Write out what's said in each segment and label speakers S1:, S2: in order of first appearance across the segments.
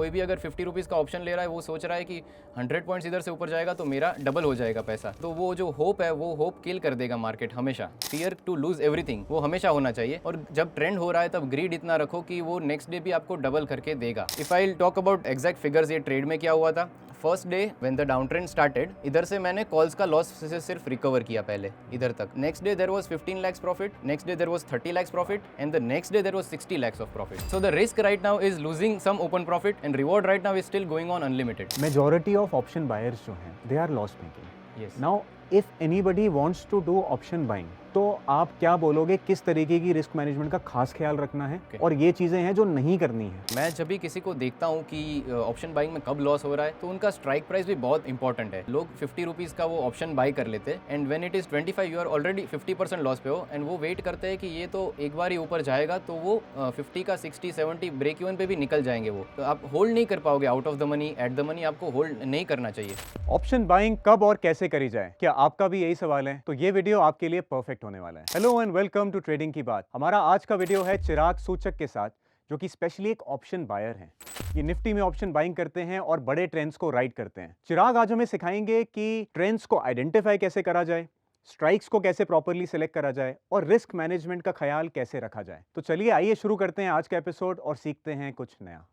S1: कोई भी अगर 50 रुपीज़ का ऑप्शन ले रहा है, वो सोच रहा है कि 100 पॉइंट्स इधर से ऊपर जाएगा तो मेरा डबल हो जाएगा पैसा। तो वो जो होप है, वो होप किल कर देगा मार्केट हमेशा। फियर टू लूज एवरीथिंग वो हमेशा होना चाहिए, और जब ट्रेंड हो रहा है तब ग्रीड इतना रखो कि वो नेक्स्ट डे भी आपको डबल करके देगा। If I talk about exact figures, ये ट्रेड में क्या हुआ था, first day when the down trend started, इधर से मैंने कॉल्स का लॉस से सिर्फ रिकवर किया पहले इधर तक। Next day there was 15 lakhs profit, next day there was 30 lakhs profit, and the next day there was 60 lakhs of profit. So the risk right now is losing some open profit and reward right now is still going on unlimited.
S2: Majority of option buyers जो हैं they are loss making.
S1: Yes.
S2: Now if anybody wants to do option buying, तो आप क्या बोलोगे, किस तरीके की risk management का खास ख्याल रखना है और ये चीज़ें हैं जो नहीं करनी है?
S1: मैं जब भी किसी को देखता हूँ कि ऑप्शन बाइंग में कब लॉस हो रहा है, तो उनका स्ट्राइक प्राइस भी बहुत इंपॉर्टेंट है। लोग 50 रुपीज़ का वो ऑप्शन बाई कर लेते हैं, and when it is 25 you are already 50% loss पे हो, एंड वो वेट करते हैं कि ये तो एक बार ही ऊपर जाएगा, तो वो 50 का 60 70 ब्रेक इवन पे भी निकल जाएंगे। वो तो आप होल्ड नहीं कर पाओगे out of the money, at the money आपको होल्ड नहीं करना चाहिए।
S2: ऑप्शन बाइंग कब और कैसे करी जाए, क्या आपका भी यही सवाल है? तो ये वीडियो आपके लिए परफेक्ट होने वाला है। Hello and welcome to trading की बात। हमारा आज का वीडियो है चिराग सूचक के साथ, जो कि स्पेशली एक ऑप्शन बायर हैं। ये निफ्टी में ऑप्शन बाइंग करते हैं और बड़े ट्रेंड्स को राइड करते हैं। चिराग आज हमें सिखाएंगे कि ट्रेंड्स को आइडेंटिफाई कैसे करा जाए, स्ट्राइक्स को कैसे प्रॉपरली सिलेक्ट करा जाए और रिस्क मैनेजमेंट का ख्याल कैसे रखा जाए। तो चलिए आइए शुरू करते हैं आज का एपिसोड और सीखते हैं कुछ नया।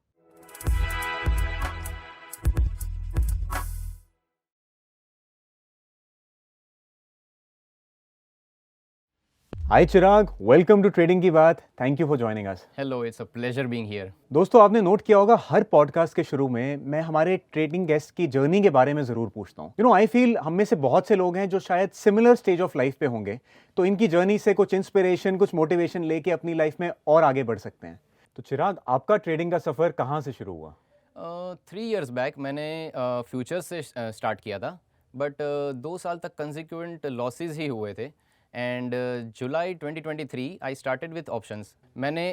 S2: हाय चिराग, वेलकम टू ट्रेडिंग की बात। Thank you for joining us.
S1: Hello, it's a pleasure being here.
S2: दोस्तों, आपने नोट किया होगा हर पॉडकास्ट के शुरू में मैं हमारे ट्रेडिंग गेस्ट की जर्नी के बारे में जरूर पूछता हूँ। आई फील हम में से बहुत से लोग हैं जो शायद सिमिलर स्टेज ऑफ लाइफ पे होंगे, तो इनकी जर्नी से कुछ इंस्पिरेशन, कुछ मोटिवेशन लेके अपनी लाइफ में और आगे बढ़ सकते हैं। तो चिराग, आपका ट्रेडिंग का सफर कहाँ से शुरू हुआ?
S1: 3 years बैक मैंने फ्यूचर्स से स्टार्ट किया था, बट 2 साल तक कंसिक्वेंट लॉसेस ही हुए थे, and July 2023 I started with options. मैंने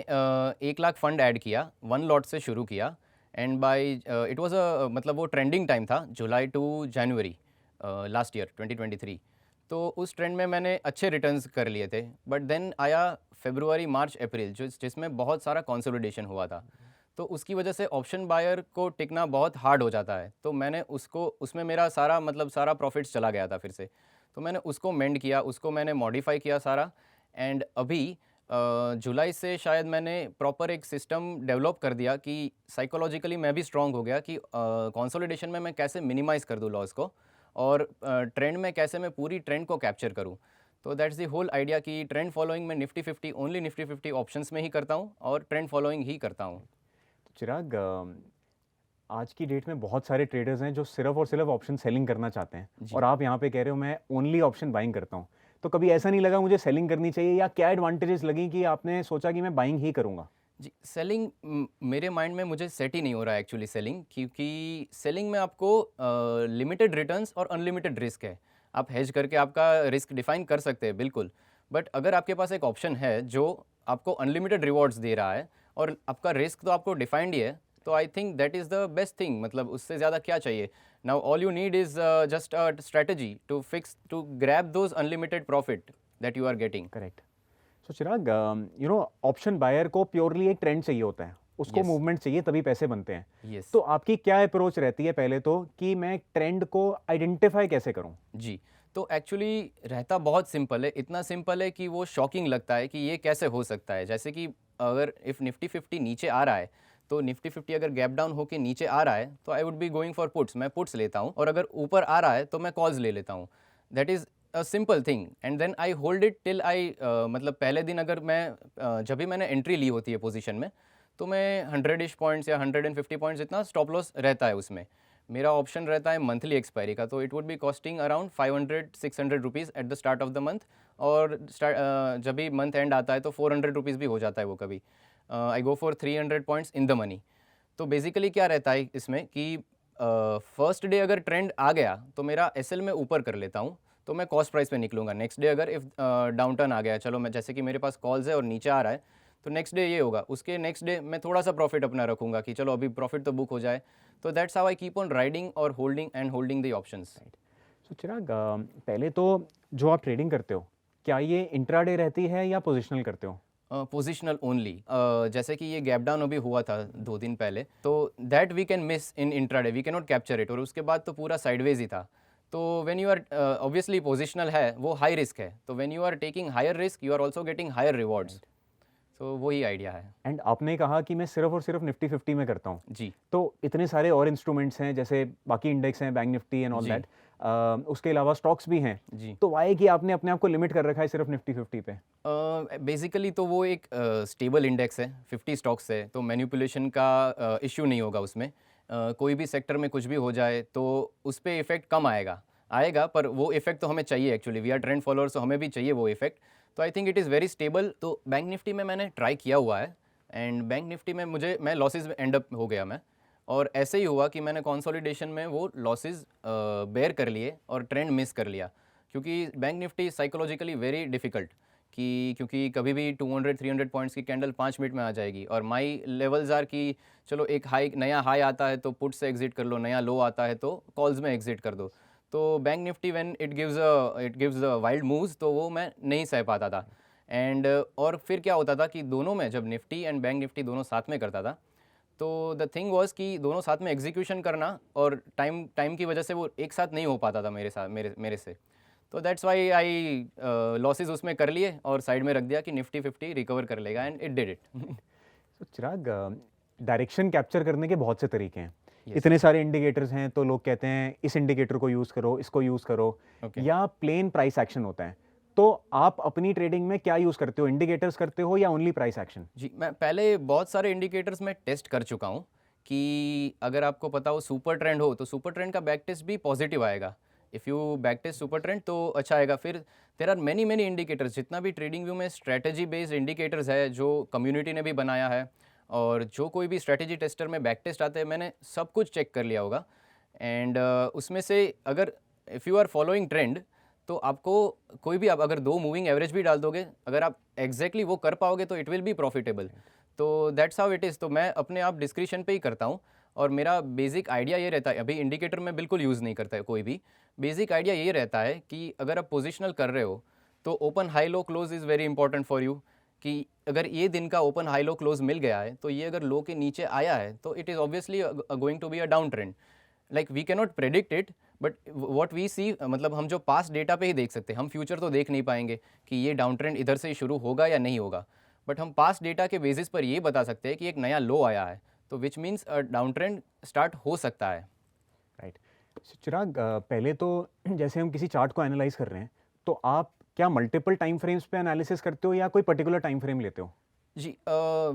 S1: 1 लाख फंड ऐड किया, 1 लॉट से शुरू किया, and by it was a मतलब वो ट्रेंडिंग टाइम था, July to January last year 2023। तो उस ट्रेंड में मैंने अच्छे रिटर्न्स कर लिए थे, बट देन आया फरवरी मार्च अप्रैल जिसमें बहुत सारा कंसोलिडेशन हुआ था। तो उसकी वजह से ऑप्शन बायर को टिकना बहुत हार्ड हो जाता है। तो मैंने उसमें मेरा सारा प्रॉफिट्स चला गया था फिर से। तो मैंने उसको मेंड किया, उसको मैंने मॉडिफाई किया सारा, एंड अभी जुलाई से शायद मैंने प्रॉपर एक सिस्टम डेवलप कर दिया कि साइकोलॉजिकली मैं भी स्ट्रांग हो गया कि कंसोलिडेशन में मैं कैसे मिनिमाइज़ कर दूँ लॉस को, और ट्रेंड में कैसे मैं पूरी ट्रेंड को कैप्चर करूँ। तो दैट्स द होल आइडिया कि ट्रेंड फॉलोइंग मैं निफ्टी 50 ओनली निफ्टी 50 ऑप्शंस में ही करता हूँ और ट्रेंड फॉलोइंग ही करता हूँ।
S2: चिराग, आज की डेट में बहुत सारे ट्रेडर्स हैं जो सिर्फ और सिर्फ ऑप्शन सेलिंग करना चाहते हैं, और आप यहाँ पे कह रहे हो मैं ओनली ऑप्शन बाइंग करता हूँ। तो कभी ऐसा नहीं लगा मुझे सेलिंग करनी चाहिए, या क्या एडवांटेजेस लगी कि आपने सोचा कि मैं बाइंग ही करूँगा?
S1: जी, सेलिंग मेरे माइंड में मुझे सेट ही नहीं हो रहा है एक्चुअली सेलिंग, क्योंकि सेलिंग में आपको लिमिटेड रिटर्न्स और अनलिमिटेड रिस्क है। आप हेज करके आपका रिस्क डिफाइन कर सकते हैं बिल्कुल, बट अगर आपके पास एक ऑप्शन है जो आपको अनलिमिटेड रिवॉर्ड्स दे रहा है और आपका रिस्क तो आपको डिफाइंड ही है, तो I think that is the best thing. मतलब उससे ज़्यादा क्या चाहिए? Now all you need is just a strategy to grab those unlimited profit that you are getting.
S2: Correct. So Chirag, option buyer को प्योरली एक ट्रेंड चाहिए होता है, उसको
S1: Yes.
S2: मूवमेंट चाहिए, तभी पैसे बनते हैं।
S1: Yes.
S2: तो आपकी क्या अप्रोच रहती है पहले तो, कि मैं ट्रेंड को आइडेंटिफाई कैसे करूं?
S1: जी, तो एक्चुअली रहता बहुत सिंपल है, इतना सिंपल है कि वो शॉकिंग लगता है कि ये कैसे हो सकता है। जैसे कि अगर इफ़ निफ्टी 50 नीचे आ रहा है, तो निफ्टी 50 अगर गैप डाउन होके नीचे आ रहा है, तो I would be going for puts, मैं पुट्स लेता हूँ, और अगर ऊपर आ रहा है तो मैं कॉल्स ले लेता हूँ। That is a simple thing, and then I hold it till I मतलब पहले दिन अगर मैं जब भी मैंने एंट्री ली होती है पोजीशन में, तो मैं 100-ish पॉइंट्स या 150 पॉइंट्स इतना स्टॉप लॉस रहता है उसमें। मेरा ऑप्शन रहता है मंथली एक्सपायरी का, तो it would be costing around 500-600 rupees at the start of the month, और जब भी मंथ एंड आता है तो 400 रुपीज़ भी हो जाता है वो कभी। I go for 300 points in the money. तो बेसिकली क्या रहता है इसमें कि फर्स्ट डे अगर ट्रेंड आ गया तो मेरा एसएल में ऊपर कर लेता हूँ, तो मैं कॉस्ट प्राइस पे निकलूंगा। नेक्स्ट डे अगर इफ़ डाउन टर्न आ गया, चलो मैं जैसे कि मेरे पास कॉल्स है और नीचे आ रहा है, तो नेक्स्ट डे ये होगा, उसके नेक्स्ट डे मैं थोड़ा सा प्रॉफिट अपना रखूंगा कि चलो अभी प्रॉफिट तो बुक हो जाए। तो that's how I keep on riding और होल्डिंग द ऑप्शंस।
S2: सो चिराग, पहले तो जो आप ट्रेडिंग करते हो, क्या ये इंट्राडे रहती है या पोजिशनल करते हो?
S1: पोजिशनल ओनली, जैसे कि ये गैप डाउन अभी हुआ था 2 दिन पहले, तो that we can miss in intraday, we can not capture it, और उसके बाद तो पूरा साइडवेज ही था। तो when you are obviously positional है वो हाई रिस्क है, तो when you are taking higher risk you are also getting higher rewards. तो वही आइडिया है।
S2: एंड आपने कहा कि मैं सिर्फ और सिर्फ निफ्टी 50 में करता हूँ,
S1: जी
S2: तो इतने सारे और इंस्ट्रूमेंट्स हैं जैसे बाकी इंडेक्स हैं, बैंक निफ्टी एंड ऑल
S1: जी।
S2: दैट, उसके अलावा स्टॉक्स भी हैं,
S1: जी।
S2: तो वाई कि आपने अपने आप को लिमिट कर रखा है सिर्फ निफ्टी 50 पे?
S1: बेसिकली तो वो एक स्टेबल इंडेक्स है, 50 स्टॉक्स है, तो मैनिपुलेशन का इश्यू नहीं होगा उसमें। कोई भी सेक्टर में कुछ भी हो जाए तो उस पे इफ़ेक्ट कम आएगा, पर वो इफ़ेक्ट तो हमें चाहिए actually, we are trend followers, तो हमें भी चाहिए वो इफ़ेक्ट। तो I think it is very stable. तो बैंक निफ्टी में मैंने ट्राई किया हुआ है, एंड बैंक निफ्टी में मैं लॉसेज में एंड अप हो गया मैं, और ऐसे ही हुआ कि मैंने कंसोलिडेशन में वो लॉसेज बेयर कर लिए और ट्रेंड मिस कर लिया, क्योंकि bank Nifty psychologically very difficult, क्योंकि कभी भी 200-300 पॉइंट्स की कैंडल 5 मिनट में आ जाएगी, और माई लेवल्स आर कि चलो एक नया हाई आता है तो पुट से एग्जिट कर लो, नया लो आता है तो कॉल्स में एग्जिट कर दो। तो bank Nifty when it gives a wild moves, तो वो मैं नहीं सह पाता था। एंड और फिर क्या होता था कि दोनों में, जब निफ्टी एंड बैंक निफ्टी दोनों साथ में करता था, तो द थिंग वाज कि दोनों साथ में एग्जीक्यूशन करना और टाइम की वजह से वो एक साथ नहीं हो पाता था मेरे से। तो दैट्स वाई आई लॉसेस उसमें कर लिए और साइड में रख दिया कि निफ्टी 50 रिकवर कर लेगा, एंड इट डिड इट।
S2: तो चिराग, डायरेक्शन कैप्चर करने के बहुत से तरीके हैं,
S1: Yes.
S2: इतने सारे इंडिकेटर्स हैं, तो लोग कहते हैं इस इंडिकेटर को यूज़ करो, इसको यूज़ करो,
S1: Okay.
S2: या प्लेन प्राइस एक्शन होता है। तो आप अपनी ट्रेडिंग में क्या यूज़ करते हो, इंडिकेटर्स करते हो या ओनली प्राइस एक्शन?
S1: जी, मैं पहले बहुत सारे इंडिकेटर्स में टेस्ट कर चुका हूँ कि अगर आपको पता हो सुपर ट्रेंड हो, तो सुपर ट्रेंड का बैक टेस्ट भी पॉजिटिव आएगा। If you back test super trend तो अच्छा आएगा। फिर देयर आर मैनी इंडिकेटर्स, जितना भी ट्रेडिंग व्यू में स्ट्रेटजी बेस्ड इंडिकेटर्स है जो कम्युनिटी ने भी बनाया है, और जो कोई भी स्ट्रेटजी टेस्टर में बैक टेस्ट आते हैं, मैंने सब कुछ चेक कर लिया होगा। एंड उसमें से अगर if you are following trend, तो आपको कोई भी, आप अगर 2 मूविंग एवरेज भी डाल दोगे, अगर आप एग्जैक्टली वो कर पाओगे तो इट विल बी प्रॉफिटेबल। तो दैट्स हाउ इट इज़। तो मैं अपने आप डिस्क्रिप्शन पे ही करता हूँ, और मेरा बेसिक आइडिया ये रहता है, अभी इंडिकेटर में बिल्कुल यूज़ नहीं करता है कोई भी। बेसिक आइडिया ये रहता है कि अगर आप पोजिशनल कर रहे हो तो open high low close is very important for you, कि अगर ये दिन का ओपन हाई लो क्लोज मिल गया है, तो ये अगर लो के नीचे आया है तो it is obviously going to be a down trend. Like we can not predict it, but what we see, मतलब हम जो पास्ट डेटा पे ही देख सकते हैं, हम फ्यूचर तो देख नहीं पाएंगे कि ये डाउन ट्रेंड इधर से ही शुरू होगा या नहीं होगा, बट हम पास्ट डेटा के बेसिस पर ये बता सकते हैं कि एक नया लो आया है, तो which means down trend start हो सकता है।
S2: राइट। चिराग, पहले तो जैसे हम किसी चार्ट को एनालाइज कर रहे हैं, तो आप क्या मल्टीपल टाइम फ्रेम्स पे एनालिसिस करते हो या कोई पर्टिकुलर टाइम फ्रेम लेते हो?
S1: जी,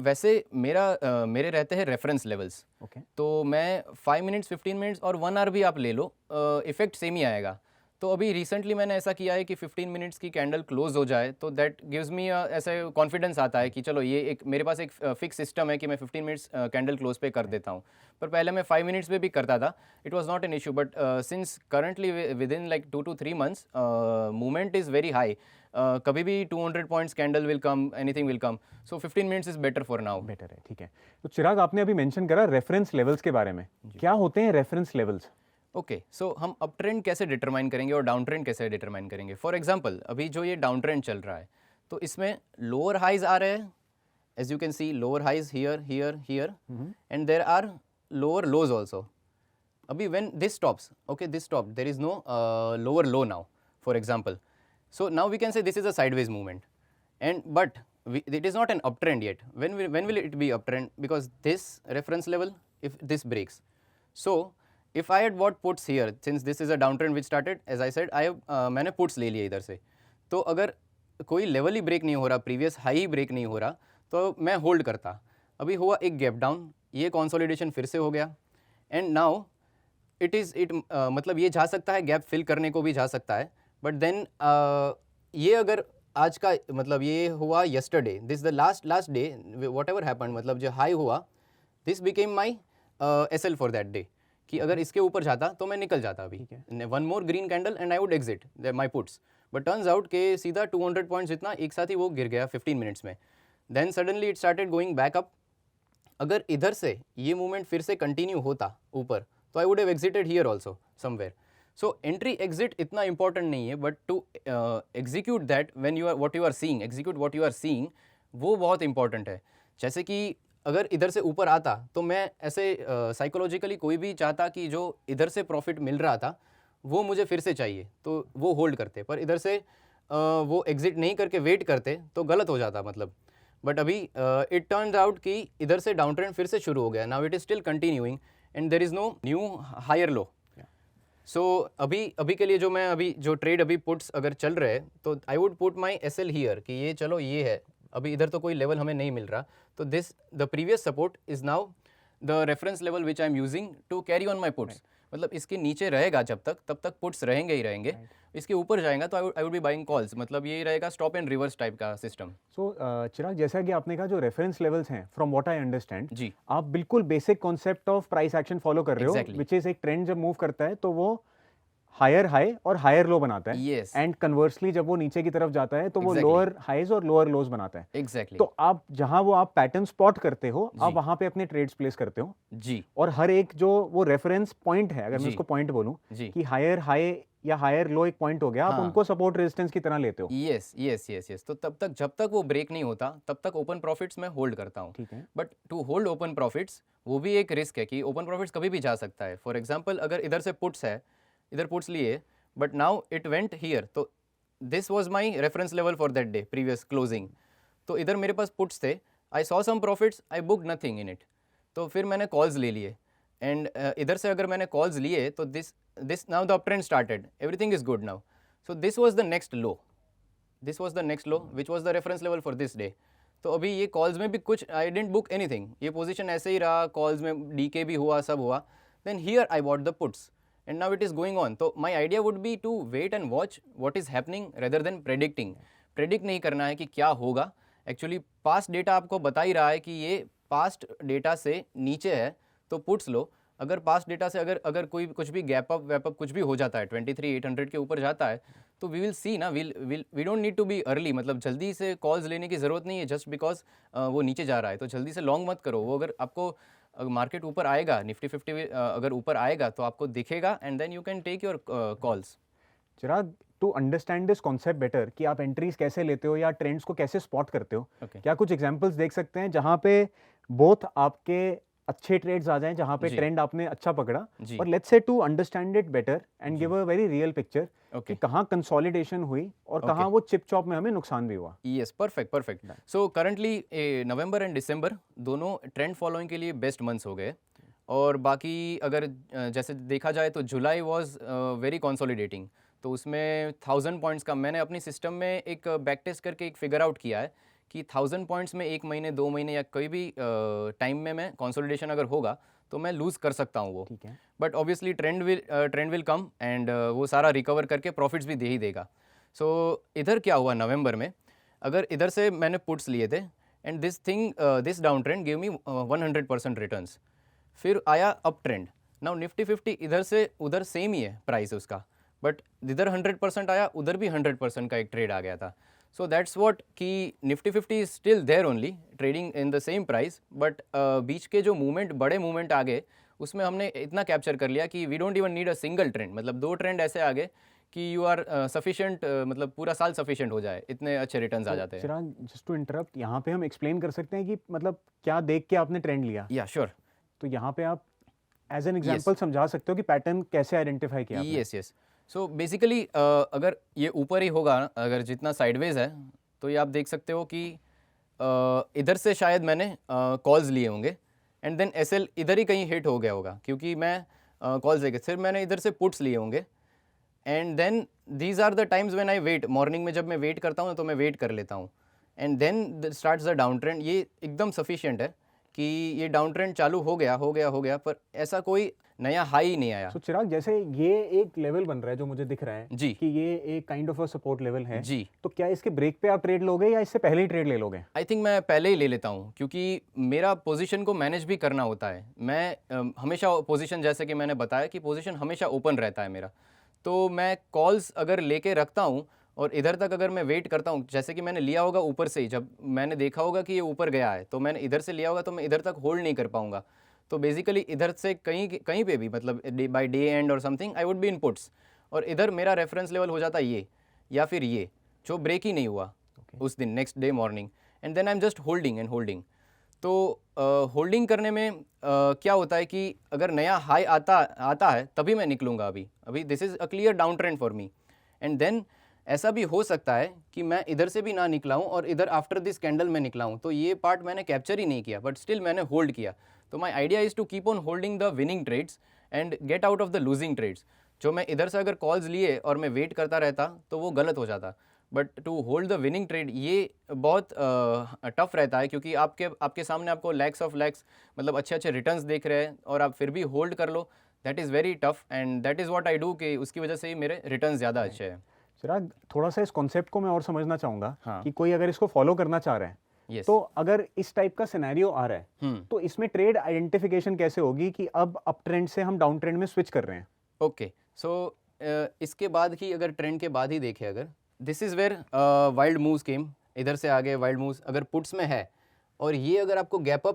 S1: वैसे मेरे रहते हैं रेफरेंस लेवल्स,
S2: ओके।
S1: तो मैं 5 मिनट्स, 15 मिनट्स और 1 आवर भी आप ले लो, इफेक्ट सेम ही आएगा। तो अभी रिसेंटली मैंने ऐसा किया है कि 15 मिनट्स की कैंडल क्लोज हो जाए, तो दैट गिव्स मी ऐसे कॉन्फिडेंस आता है कि चलो ये एक मेरे पास एक फिक्स सिस्टम है कि मैं 15 मिनट्स कैंडल क्लोज पे कर देता हूँ। पर पहले मैं 5 मिनट्स पे भी करता था, it was not an issue, but since currently with in like 2 to 3 months movement is very high, कभी भी 200 points candle will come, anything will come, so 15 minutes is better for now.
S2: Better है, ठीक है। तो चिराग, आपने अभी mention करा reference levels के बारे में, क्या होते हैं रेफरेंस लेवल्स?
S1: ओके, सो हम अप ट्रेंड कैसे डिटरमाइन करेंगे और डाउन ट्रेंड कैसे डिटरमाइन करेंगे। फॉर एग्जांपल, अभी जो ये डाउन ट्रेंड चल रहा है, तो इसमें लोअर हाइज आ रहे हैं, as you can see lower highs here here here, and there are lower lows also. अभी when this stops, okay this stop, there is no lower low now, for example, so now we can say this is a sideways movement, and but it is not an uptrend yet. When will it be uptrend? Because this reference level, if this breaks, so if I had bought puts here, since this is a downtrend which started, as I said, I have मैंने puts ले लिए इधर से, तो अगर कोई level ही break नहीं हो रहा, प्रीवियस हाई ही ब्रेक नहीं हो रहा, तो मैं होल्ड करता। अभी हुआ एक गैप डाउन, ये कंसोलिडेशन फिर से हो गया, एंड नाउ मतलब ये जा सकता है, गैप फिल करने को भी जा सकता है, बट देन ये अगर आज का, मतलब ये हुआ yesterday, this the last day, whatever happen, मतलब जो हाई हुआ, this became my SL for that day, कि अगर इसके ऊपर जाता तो मैं निकल जाता अभी, one more green candle and I would exit my puts, but turns out के सीधा 200 पॉइंट्स जितना एक साथ ही वो गिर गया 15 मिनट्स में। Then suddenly it started going back up. अगर इधर से ये मूवमेंट फिर से कंटिन्यू होता ऊपर, तो I would have exited here also somewhere. So entry exit इतना इंपॉर्टेंट नहीं है, but to execute that when you are what you are seeing, execute what you are seeing, वो बहुत इंपॉर्टेंट है। जैसे कि अगर इधर से ऊपर आता तो मैं ऐसे साइकोलॉजिकली कोई भी चाहता कि जो इधर से प्रॉफिट मिल रहा था वो मुझे फिर से चाहिए, तो वो होल्ड करते, पर इधर से वो एग्जिट नहीं करके वेट करते तो गलत हो जाता मतलब। बट अभी इट टर्न्स आउट कि इधर से डाउन ट्रेंड फिर से शुरू हो गया, now it is still continuing and there is no new higher low. So अभी के लिए जो मैं अभी जो ट्रेड अभी पुट्स अगर चल रहे हैं तो I would put my SL here कि ये चलो ये है, अभी इधर तो कोई लेवल हमें नहीं मिल रहा, तो this the previous support is now the reference level which I am using to carry on my puts. मतलब इसके नीचे रहेगा जब तक, तब तक पुट्स रहेंगे ही रहेंगे। इसके ऊपर जाएगा तो I would B buying calls, मतलब ये रहेगा स्टॉप एंड रिवर्स टाइप का सिस्टम।
S2: सो चिराग, जैसा कि आपने कहा जो रेफरेंस लेवल्स हैं फ्रॉम व्हाट आई अंडरस्टैंड,
S1: जी
S2: आप बिल्कुल basic concept of price action follow कर रहे हो,
S1: Exactly.
S2: विच इज एक ट्रेंड जब मूव करता है तो वो हायर हाई और हायर लो बनाता है,
S1: Yes.
S2: एंड कन्वर्सली जब वो नीचे की तरफ जाता है तो वो
S1: Exactly.
S2: लोअर हाइज और लोअर लोज बनाता है।
S1: एग्जैक्टली
S2: तो आप जहां वो आप पैटर्न स्पॉट करते हो, आप
S1: जी।
S2: वहां पे अपने ट्रेड्स प्लेस करते हो,
S1: जी
S2: और हर एक जो वो रेफरेंस पॉइंट है, अगर मैं
S1: जी।
S2: उसको पॉइंट बोलूं
S1: जी
S2: कि हायर हाई या हायर लो एक पॉइंट हो गया, आप
S1: हाँ।
S2: उनको सपोर्ट रेजिस्टेंस की तरह लेते हो।
S1: यस यस यस यस, तो तब तक जब तक वो ब्रेक नहीं होता तब तक ओपन प्रॉफिट्स मैं होल्ड करता हूँ।
S2: ठीक है।
S1: But to hold open profits वो भी एक रिस्क है कि ओपन प्रॉफिट्स कभी भी जा सकता है। फॉर एग्जांपल अगर इधर से पुट्स है, इधर पुट्स लिए but now it went here, तो this was my reference level for that day previous closing, तो इधर मेरे पास पुट्स थे, I saw some profits, I book nothing in it, तो फिर मैंने कॉल्स ले लिए एंड इधर से अगर मैंने कॉल्स लिए तो this now the up trend started, everything is good now, so this was the next low, this was the next low which was the reference level for this day. तो अभी ये calls में भी कुछ आई dent book anything, ये position ऐसे ही रहा, calls में डीके भी हुआ, सब हुआ, then here I bought the puts and now it is going on. तो my idea would be to wait and watch what is happening rather than predicting. Predict नहीं करना है कि क्या होगा, एक्चुअली पास्ट डेटा आपको बता ही रहा है कि ये पास्ट डेटा से नीचे है तो पुट्स लो। अगर पास्ट डेटा से अगर कोई कुछ भी गैप अप वैप अप कुछ भी हो जाता है 23,800 के ऊपर जाता है तो वी विल सी ना, we don't need to be early, मतलब जल्दी से कॉल्स लेने की ज़रूरत नहीं है जस्ट बिकॉज वो नीचे जा रहा है, तो जल्दी से लॉन्ग मत करो। वो अगर आपको मार्केट ऊपर आएगा, निफ्टी 50 अगर ऊपर आएगा तो आपको दिखेगा and then you can take your calls.
S2: Chirag, to understand this concept better कि आप एंट्रीज कैसे लेते हो या ट्रेंड्स को कैसे स्पॉट करते हो,
S1: Okay.
S2: क्या कुछ एग्जांपल्स देख सकते हैं जहां पे बोथ आपके अच्छे ट्रेड्स आ जाएं, जहां पे
S1: जी।
S2: ट्रेंड आपने अच्छा पकड़ा,
S1: जी।
S2: और let's say to understand it better and give a very real picture कि
S1: ओके
S2: कहां कंसोलिडेशन हुई और कहां वो चिप चॉप में हमें नुकसान भी हुआ।
S1: Yes, perfect perfect. So currently November and December दोनों ट्रेंड फॉलोइंग के लिए बेस्ट मंथ्स हो गए, और बाकी अगर जैसे देखा जाए तो जुलाई वाज वेरी कंसोलिडेटिंग, तो उसमें 1000 पॉइंट्स का मैंने अपनी सिस्टम में एक बैक टेस्ट करके एक फिगर आउट किया है कि 1000 पॉइंट्स में 1 महीने 2 महीने या कोई भी टाइम में मैं कंसोलिडेशन अगर होगा तो मैं लूज़ कर सकता हूँ वो।
S2: ठीक है।
S1: But obviously trend will come and वो सारा रिकवर करके प्रॉफिट्स भी दे ही देगा। सो इधर क्या हुआ नवंबर में, अगर इधर से मैंने पुट्स लिए थे and this down trend give me 100% returns, फिर आया अप ट्रेंड, नाउ निफ्टी 50 इधर से उधर सेम ही है प्राइस उसका, बट इधर 100% आया, उधर भी 100% का एक ट्रेड आ गया था। सो दैट्स व्हाट कि Nifty 50 is still there only trading in the same price, but बीच के जो मूवमेंट बड़े मूवमेंट आ गए उसमें हमने इतना कैप्चर कर लिया कि we don't even need a single trend, मतलब 2 ट्रेंड ऐसे आ गए कि यू आर सफिशिएंट, मतलब पूरा साल सफिशिएंट हो जाए, इतने अच्छे रिटर्न्स आ जाते हैं।
S2: चिराग, जस्ट टू इंटरप्ट, यहाँ पे हम एक्सप्लेन कर सकते हैं कि मतलब क्या देख के आपने ट्रेंड लिया,
S1: या श्योर।
S2: तो यहाँ पे आप एज एन एग्जांपल समझा सकते हो कि पैटर्न कैसे आइडेंटिफाई किया आपने।
S1: Yes yes. सो बेसिकली अगर ये ऊपर ही होगा, अगर जितना साइडवेज है तो ये आप देख सकते हो कि इधर से शायद मैंने कॉल्स लिए होंगे एंड देन एसएल इधर ही कहीं हिट हो गया होगा क्योंकि मैं कॉल्स लेके फिर मैंने इधर से पुट्स लिए होंगे and then these are the times when I wait, morning में जब मैं वेट करता हूँ तो मैं वेट कर लेता हूँ and then starts the down trend. ये एकदम सफिशिएंट है कि ये डाउन ट्रेंड चालू हो गया, पर ऐसा कोई नया हाई ही नहीं आया।
S2: तो चिराग, जैसे ये एक लेवल बन रहा है जो मुझे दिख रहा है
S1: जी
S2: कि ये एक kind of a support level है,
S1: जी।
S2: तो क्या इसके ब्रेक पे आप ट्रेड लोगे या इससे पहले ही ट्रेड ले लोगे?
S1: आई थिंक मैं पहले ही ले लेता हूँ क्योंकि मेरा पोजीशन को मैनेज भी करना होता है। मैं हमेशा पोजीशन, जैसे कि मैंने बताया कि पोजीशन हमेशा ओपन रहता है मेरा, तो मैं कॉल्स अगर लेके रखता हूँ और इधर तक अगर मैं वेट करता हूँ, जैसे कि मैंने लिया होगा ऊपर से ही, जब मैंने देखा होगा कि ये ऊपर गया है तो मैंने इधर से लिया होगा तो मैं इधर तक होल्ड नहीं कर पाऊंगा, तो बेसिकली इधर से कहीं पे भी, मतलब बाय डे एंड और something I would be in puts, और इधर मेरा रेफरेंस लेवल हो जाता है ये या फिर ये जो ब्रेक ही नहीं हुआ उस दिन next day morning, and then I am just holding and holding. तो होल्डिंग करने में क्या होता है कि अगर नया हाई आता है तभी मैं निकलूँगा। अभी this is a clear down trend for me. And then ऐसा भी हो सकता है कि मैं इधर से भी ना निकला हूँ और इधर आफ्टर दिस कैंडल में निकला हूँ, तो ये पार्ट मैंने कैप्चर ही नहीं किया, बट स्टिल मैंने होल्ड किया। तो my idea is to keep on holding the winning trades and get out of the losing trades. जो मैं इधर से अगर कॉल्स लिए और मैं वेट करता रहता तो वो गलत हो जाता, but to hold the winning trade ये बहुत टफ रहता है, क्योंकि आपके सामने आपको लैक्स ऑफ लैक्स मतलब अच्छे अच्छे रिटर्न्स देख रहे हैं और आप फिर भी होल्ड कर लो। That is very tough and that is what I do, कि उसकी वजह से ही मेरे रिटर्न्स ज़्यादा अच्छे हैं।
S2: चिराग, थोड़ा सा इस कॉन्सेप्ट को मैं और समझना चाहूँगा
S1: हाँ।
S2: कि कोई अगर इसको फॉलो करना चाह रहा है,
S1: Yes.
S2: तो अगर इस टाइप का सिनेरियो आ रहा है, तो इसमें ट्रेड आइडेंटिफिकेशन कैसे होगी कि अब अप ट्रेंड से हम डाउन ट्रेंड में स्विच कर रहे हैं?
S1: ओके, सो इसके बाद ही अगर ट्रेंड के बाद ही देखें, अगर this is where wild moves came, इधर से आगे वाइल्ड मूव्स अगर पुट्स में है और ये अगर आपको गैप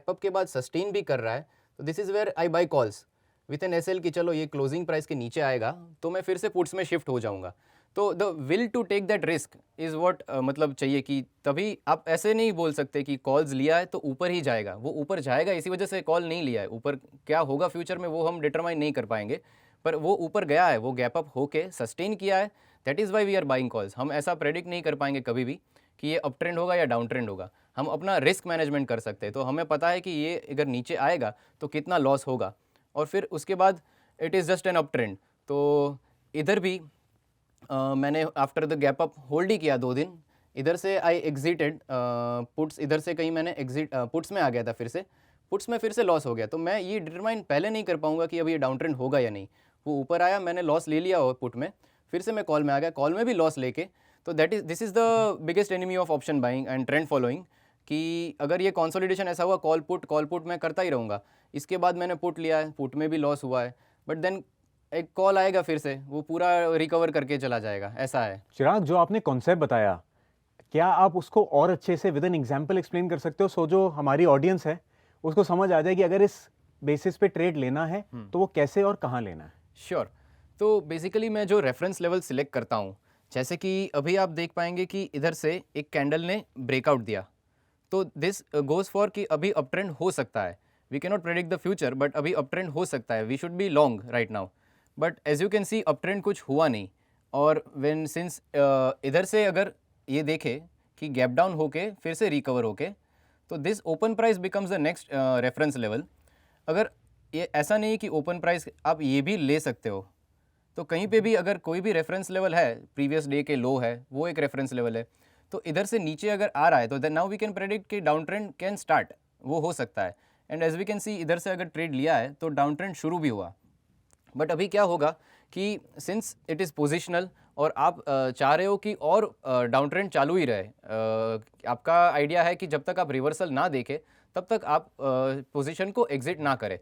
S1: अप के बाद सस्टेन भी कर रहा है, तो this is where I buy calls with an SL कि चलो ये क्लोजिंग प्राइस के नीचे आएगा तो मैं फिर से पुट्स में शिफ्ट हो जाऊंगा। तो the will to take that risk is what मतलब चाहिए, कि तभी आप ऐसे नहीं बोल सकते कि कॉल्स लिया है तो ऊपर ही जाएगा। वो ऊपर जाएगा इसी वजह से कॉल नहीं लिया है। ऊपर क्या होगा फ्यूचर में वो हम डिटरमाइन नहीं कर पाएंगे, पर वो ऊपर गया है, वो गैप अप होके सस्टेन किया है, that is why we are buying calls. हम ऐसा प्रेडिक्ट नहीं कर पाएंगे कभी भी कि ये अप ट्रेंड होगा या डाउन ट्रेंड होगा। हम अपना रिस्क मैनेजमेंट कर सकते हैं, तो हमें पता है कि ये अगर नीचे आएगा तो कितना लॉस होगा, और फिर उसके बाद it is just an up trend. तो इधर भी मैंने after the gap up hold ही किया 2 दिन। इधर से आई एग्जिटेड पुट्स, इधर से कहीं मैंने एग्जिट पुट्स में आ गया था, फिर से पुट्स में फिर से लॉस हो गया। तो मैं ये डिटरमाइन पहले नहीं कर पाऊंगा कि अब ये डाउन ट्रेंड होगा या नहीं। वो ऊपर आया, मैंने लॉस ले लिया पुट में, फिर से मैं कॉल में आ गया, कॉल में भी लॉस लेके। तो this is the biggest enemy of option buying and trend following, कि अगर ये कंसोलिडेशन ऐसा हुआ कॉल पुट मैं करता ही रहूँगा। इसके बाद मैंने पुट लिया है, पुट में भी लॉस हुआ है, बट देन एक कॉल आएगा फिर से, वो पूरा रिकवर करके चला जाएगा, ऐसा है।
S2: चिराग, जो आपने कॉन्सेप्ट बताया, क्या आप उसको और अच्छे से विद एन एग्जाम्पल एक्सप्लेन कर सकते हो, सो जो हमारी ऑडियंस है उसको समझ आ जाए कि अगर इस बेसिस पे ट्रेड लेना है तो वो कैसे और कहाँ लेना है?
S1: श्योर। तो बेसिकली मैं जो रेफरेंस लेवल सिलेक्ट करता हूँ, जैसे कि अभी आप देख पाएंगे कि इधर से एक कैंडल ने ब्रेकआउट दिया, तो दिस गोज़ फॉर कि अभी अप ट्रेंड हो सकता है। We can not predict the future, but अभी अप ट्रेंड हो सकता है, we should be long right now. But as you can see up trend कुछ हुआ नहीं, और व्हेन सिंस इधर से अगर ये देखे कि गैप डाउन होके फिर से रिकवर होके, तो this open price becomes the next reference level. अगर ये ऐसा नहीं है कि ओपन प्राइस आप ये भी ले सकते हो, तो कहीं पे भी अगर कोई भी रेफरेंस लेवल है, प्रीवियस डे के लो है, वो एक रेफरेंस लेवल है, तो इधर से नीचे अगर आ रहा है तो then now we can predict कि डाउन ट्रेंड कैन स्टार्ट, वो हो सकता है। And as we can see इधर से अगर ट्रेड लिया है तो डाउन ट्रेंड शुरू भी हुआ। बट अभी क्या होगा कि सिंस इट इज़ पोजिशनल और आप चाह रहे हो कि और डाउन ट्रेंड चालू ही रहे, आपका आइडिया है कि जब तक आप रिवर्सल ना देखें तब तक आप पोजीशन को एग्जिट ना करें,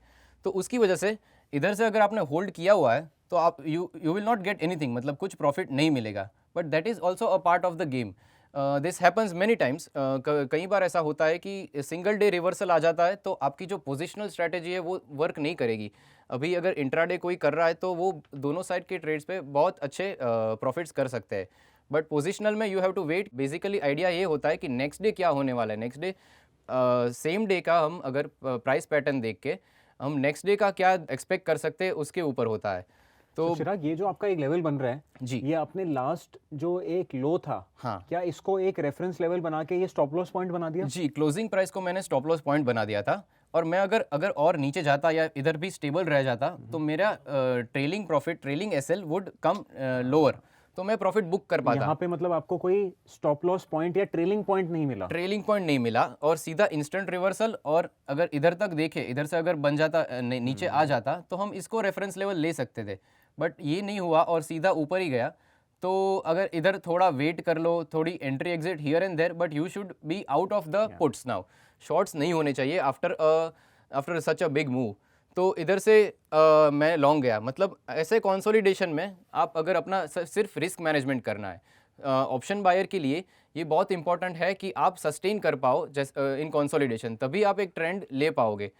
S1: तो उसकी वजह से इधर से अगर आपने होल्ड किया हुआ है तो आप you will not get anything, मतलब कुछ प्रॉफिट नहीं मिलेगा। But that is also a part of the game. This happens many times. कई बार ऐसा होता है कि सिंगल डे रिवर्सल आ जाता है तो आपकी जो पोजिशनल स्ट्रैटेजी है वो वर्क नहीं करेगी। अभी अगर इंट्राडे कोई कर रहा है तो वो दोनों साइड के ट्रेड्स पे बहुत अच्छे प्रॉफिट्स कर सकते हैं, बट पोजिशनल में you have to wait. Basically idea ये होता है कि नेक्स्ट डे क्या होने वाला है, नेक्स्ट डे सेम डे का हम अगर प्राइस पैटर्न देख के हम नेक्स्ट डे का क्या एक्सपेक्ट कर सकते हैं उसके ऊपर होता है। तो
S2: चिराग, ये जो आपका एक लेवल बन रहा है
S1: जी,
S2: ये आपने लास्ट जो एक लो था,
S1: हाँ,
S2: क्या इसको एक रेफरेंस लेवल बना के ये स्टॉप लॉस पॉइंट बना दिया?
S1: जी, क्लोजिंग प्राइस को मैंने स्टॉप लॉस पॉइंट बना दिया था, और मैं अगर और नीचे जाता या इधर भी स्टेबल रह जाता तो मेरा trailing profit, trailing SL would come lower, तो मैं प्रॉफिट बुक कर पाता।
S2: यहाँ पे मतलब आपको कोई स्टॉप लॉस पॉइंट या ट्रेलिंग पॉइंट नहीं मिला?
S1: ट्रेलिंग पॉइंट नहीं मिला और सीधा इंस्टेंट रिवर्सल, और अगर इधर तक देखे, इधर से अगर बन जाता नीचे आ जाता तो हम इसको रेफरेंस लेवल ले सकते थे, बट ये नहीं हुआ और सीधा ऊपर ही गया। तो अगर इधर थोड़ा वेट कर लो, थोड़ी entry exit here and there, but you should be out of the puts now. Shorts नहीं होने चाहिए after such a big move. तो इधर से मैं लॉन्ग गया, मतलब ऐसे कंसोलिडेशन में आप अगर अपना सिर्फ रिस्क मैनेजमेंट करना है, ऑप्शन बायर के लिए ये बहुत इंपॉर्टेंट है कि आप सस्टेन कर पाओ इन कंसोलिडेशन, तभी आप एक ट्रेंड ले पाओगे।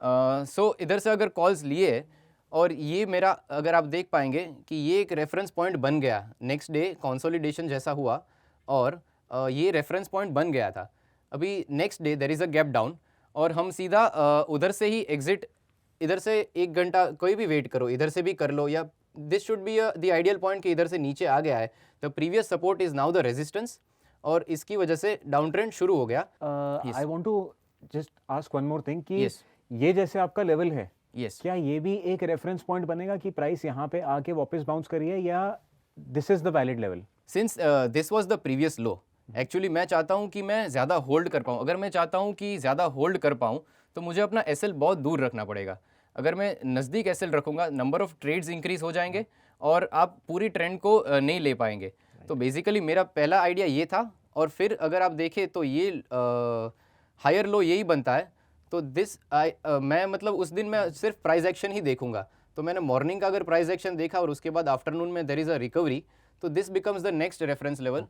S1: सो इधर से अगर कॉल्स लिए और ये मेरा, अगर आप देख पाएंगे कि ये एक रेफरेंस पॉइंट बन गया नेक्स्ट डे कंसोलिडेशन जैसा हुआ, और ये रेफरेंस पॉइंट बन गया था। अभी next day there is a gap down और हम सीधा उधर से ही एग्जिट, इधर से 1 घंटा कोई भी वेट करो, इधर से भी कर लो, या this should be the ideal point कि इधर से नीचे आ गया है, the previous support is now the resistance, और इसकी वजह से डाउन ट्रेंड शुरू हो गया। Yes.
S2: I want to just ask one more thing कि
S1: Yes.
S2: ये जैसे आपका लेवल है,
S1: यस,
S2: क्या ये भी एक रेफरेंस पॉइंट बनेगा कि प्राइस यहाँ पे आके वापस बाउंस करिए, या this is the valid level?
S1: Since this was the previous low, actually मैं चाहता हूँ कि मैं ज़्यादा होल्ड कर पाऊँ। अगर मैं चाहता हूँ कि ज़्यादा होल्ड कर पाऊँ तो मुझे अपना एसएल बहुत दूर रखना पड़ेगा। अगर मैं नज़दीक एसएल रखूँगा, नंबर ऑफ ट्रेड्स इंक्रीज हो जाएंगे और आप पूरी ट्रेंड को नहीं ले पाएंगे। तो बेसिकली मेरा पहला आइडिया ये था, और फिर अगर आप देखें तो ये हायर लो यही बनता है। तो मैं मतलब उस दिन मैं सिर्फ प्राइस एक्शन ही देखूंगा। तो मैंने मॉर्निंग का अगर प्राइस एक्शन देखा और उसके बाद आफ्टरनून में देयर इज अ रिकवरी, तो this becomes the next reference level.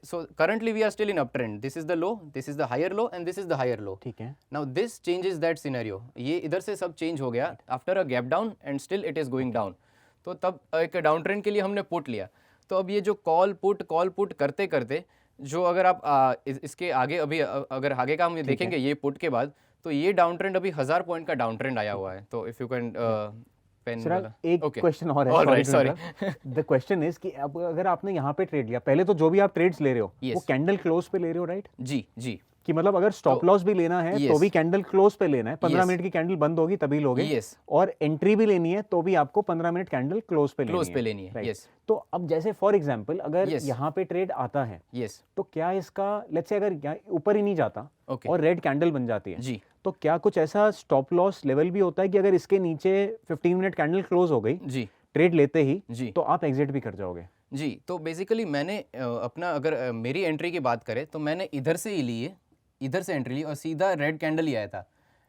S1: So currently we are still in uptrend. This is the low, this is the higher low, and this is the higher low.
S2: ठीक है।
S1: Now this changes that scenario. ये इधर से सब change हो गया after a gap down and still it is going down. तो तब एक डाउन ट्रेंड के लिए हमने पुट लिया। तो अब ये जो कॉल पुट करते करते जो अगर आप इसके आगे अभी अगर आगे का हम देखेंगे ये पुट के बाद, तो ये डाउन ट्रेंड अभी 1000 पॉइंट का डाउन ट्रेंड आया हुआ है। तो इफ यू कैन पेन वाला
S2: एक क्वेश्चन और है, सॉरी। द क्वेश्चन इज कि अब अगर आपने यहाँ पे ट्रेड लिया, पहले तो जो भी आप ट्रेड्स ले रहे हो वो कैंडल क्लोज पे ले रहे हो, राइट?
S1: जी जी,
S2: कि मतलब अगर स्टॉप लॉस भी लेना है तो भी कैंडल क्लोज पे लेना है, 15 मिनट की कैंडल बंद होगी तभी लोगे, और एंट्री भी लेनी है तो भी आपको 15 मिनट कैंडल क्लोज पे लेनी है, right? तो अब जैसे फॉर एग्जांपल अगर यहाँ पे ट्रेड आता है, तो क्या इसका लेट्स से अगर ऊपर ही नहीं जाता और रेड कैंडल बन जाती है, तो क्या कुछ ऐसा स्टॉप लॉस लेवल भी होता है कि अगर इसके नीचे 15 मिनट कैंडल क्लोज हो गई ट्रेड लेते ही, तो आप एग्जिट भी कर जाओगे?
S1: जी, तो बेसिकली मैंने अपना अगर मेरी एंट्री की बात करें तो मैंने इधर से ही ली है, इधर से एंट्री ली और सीधा रेड कैंडल ही आया था,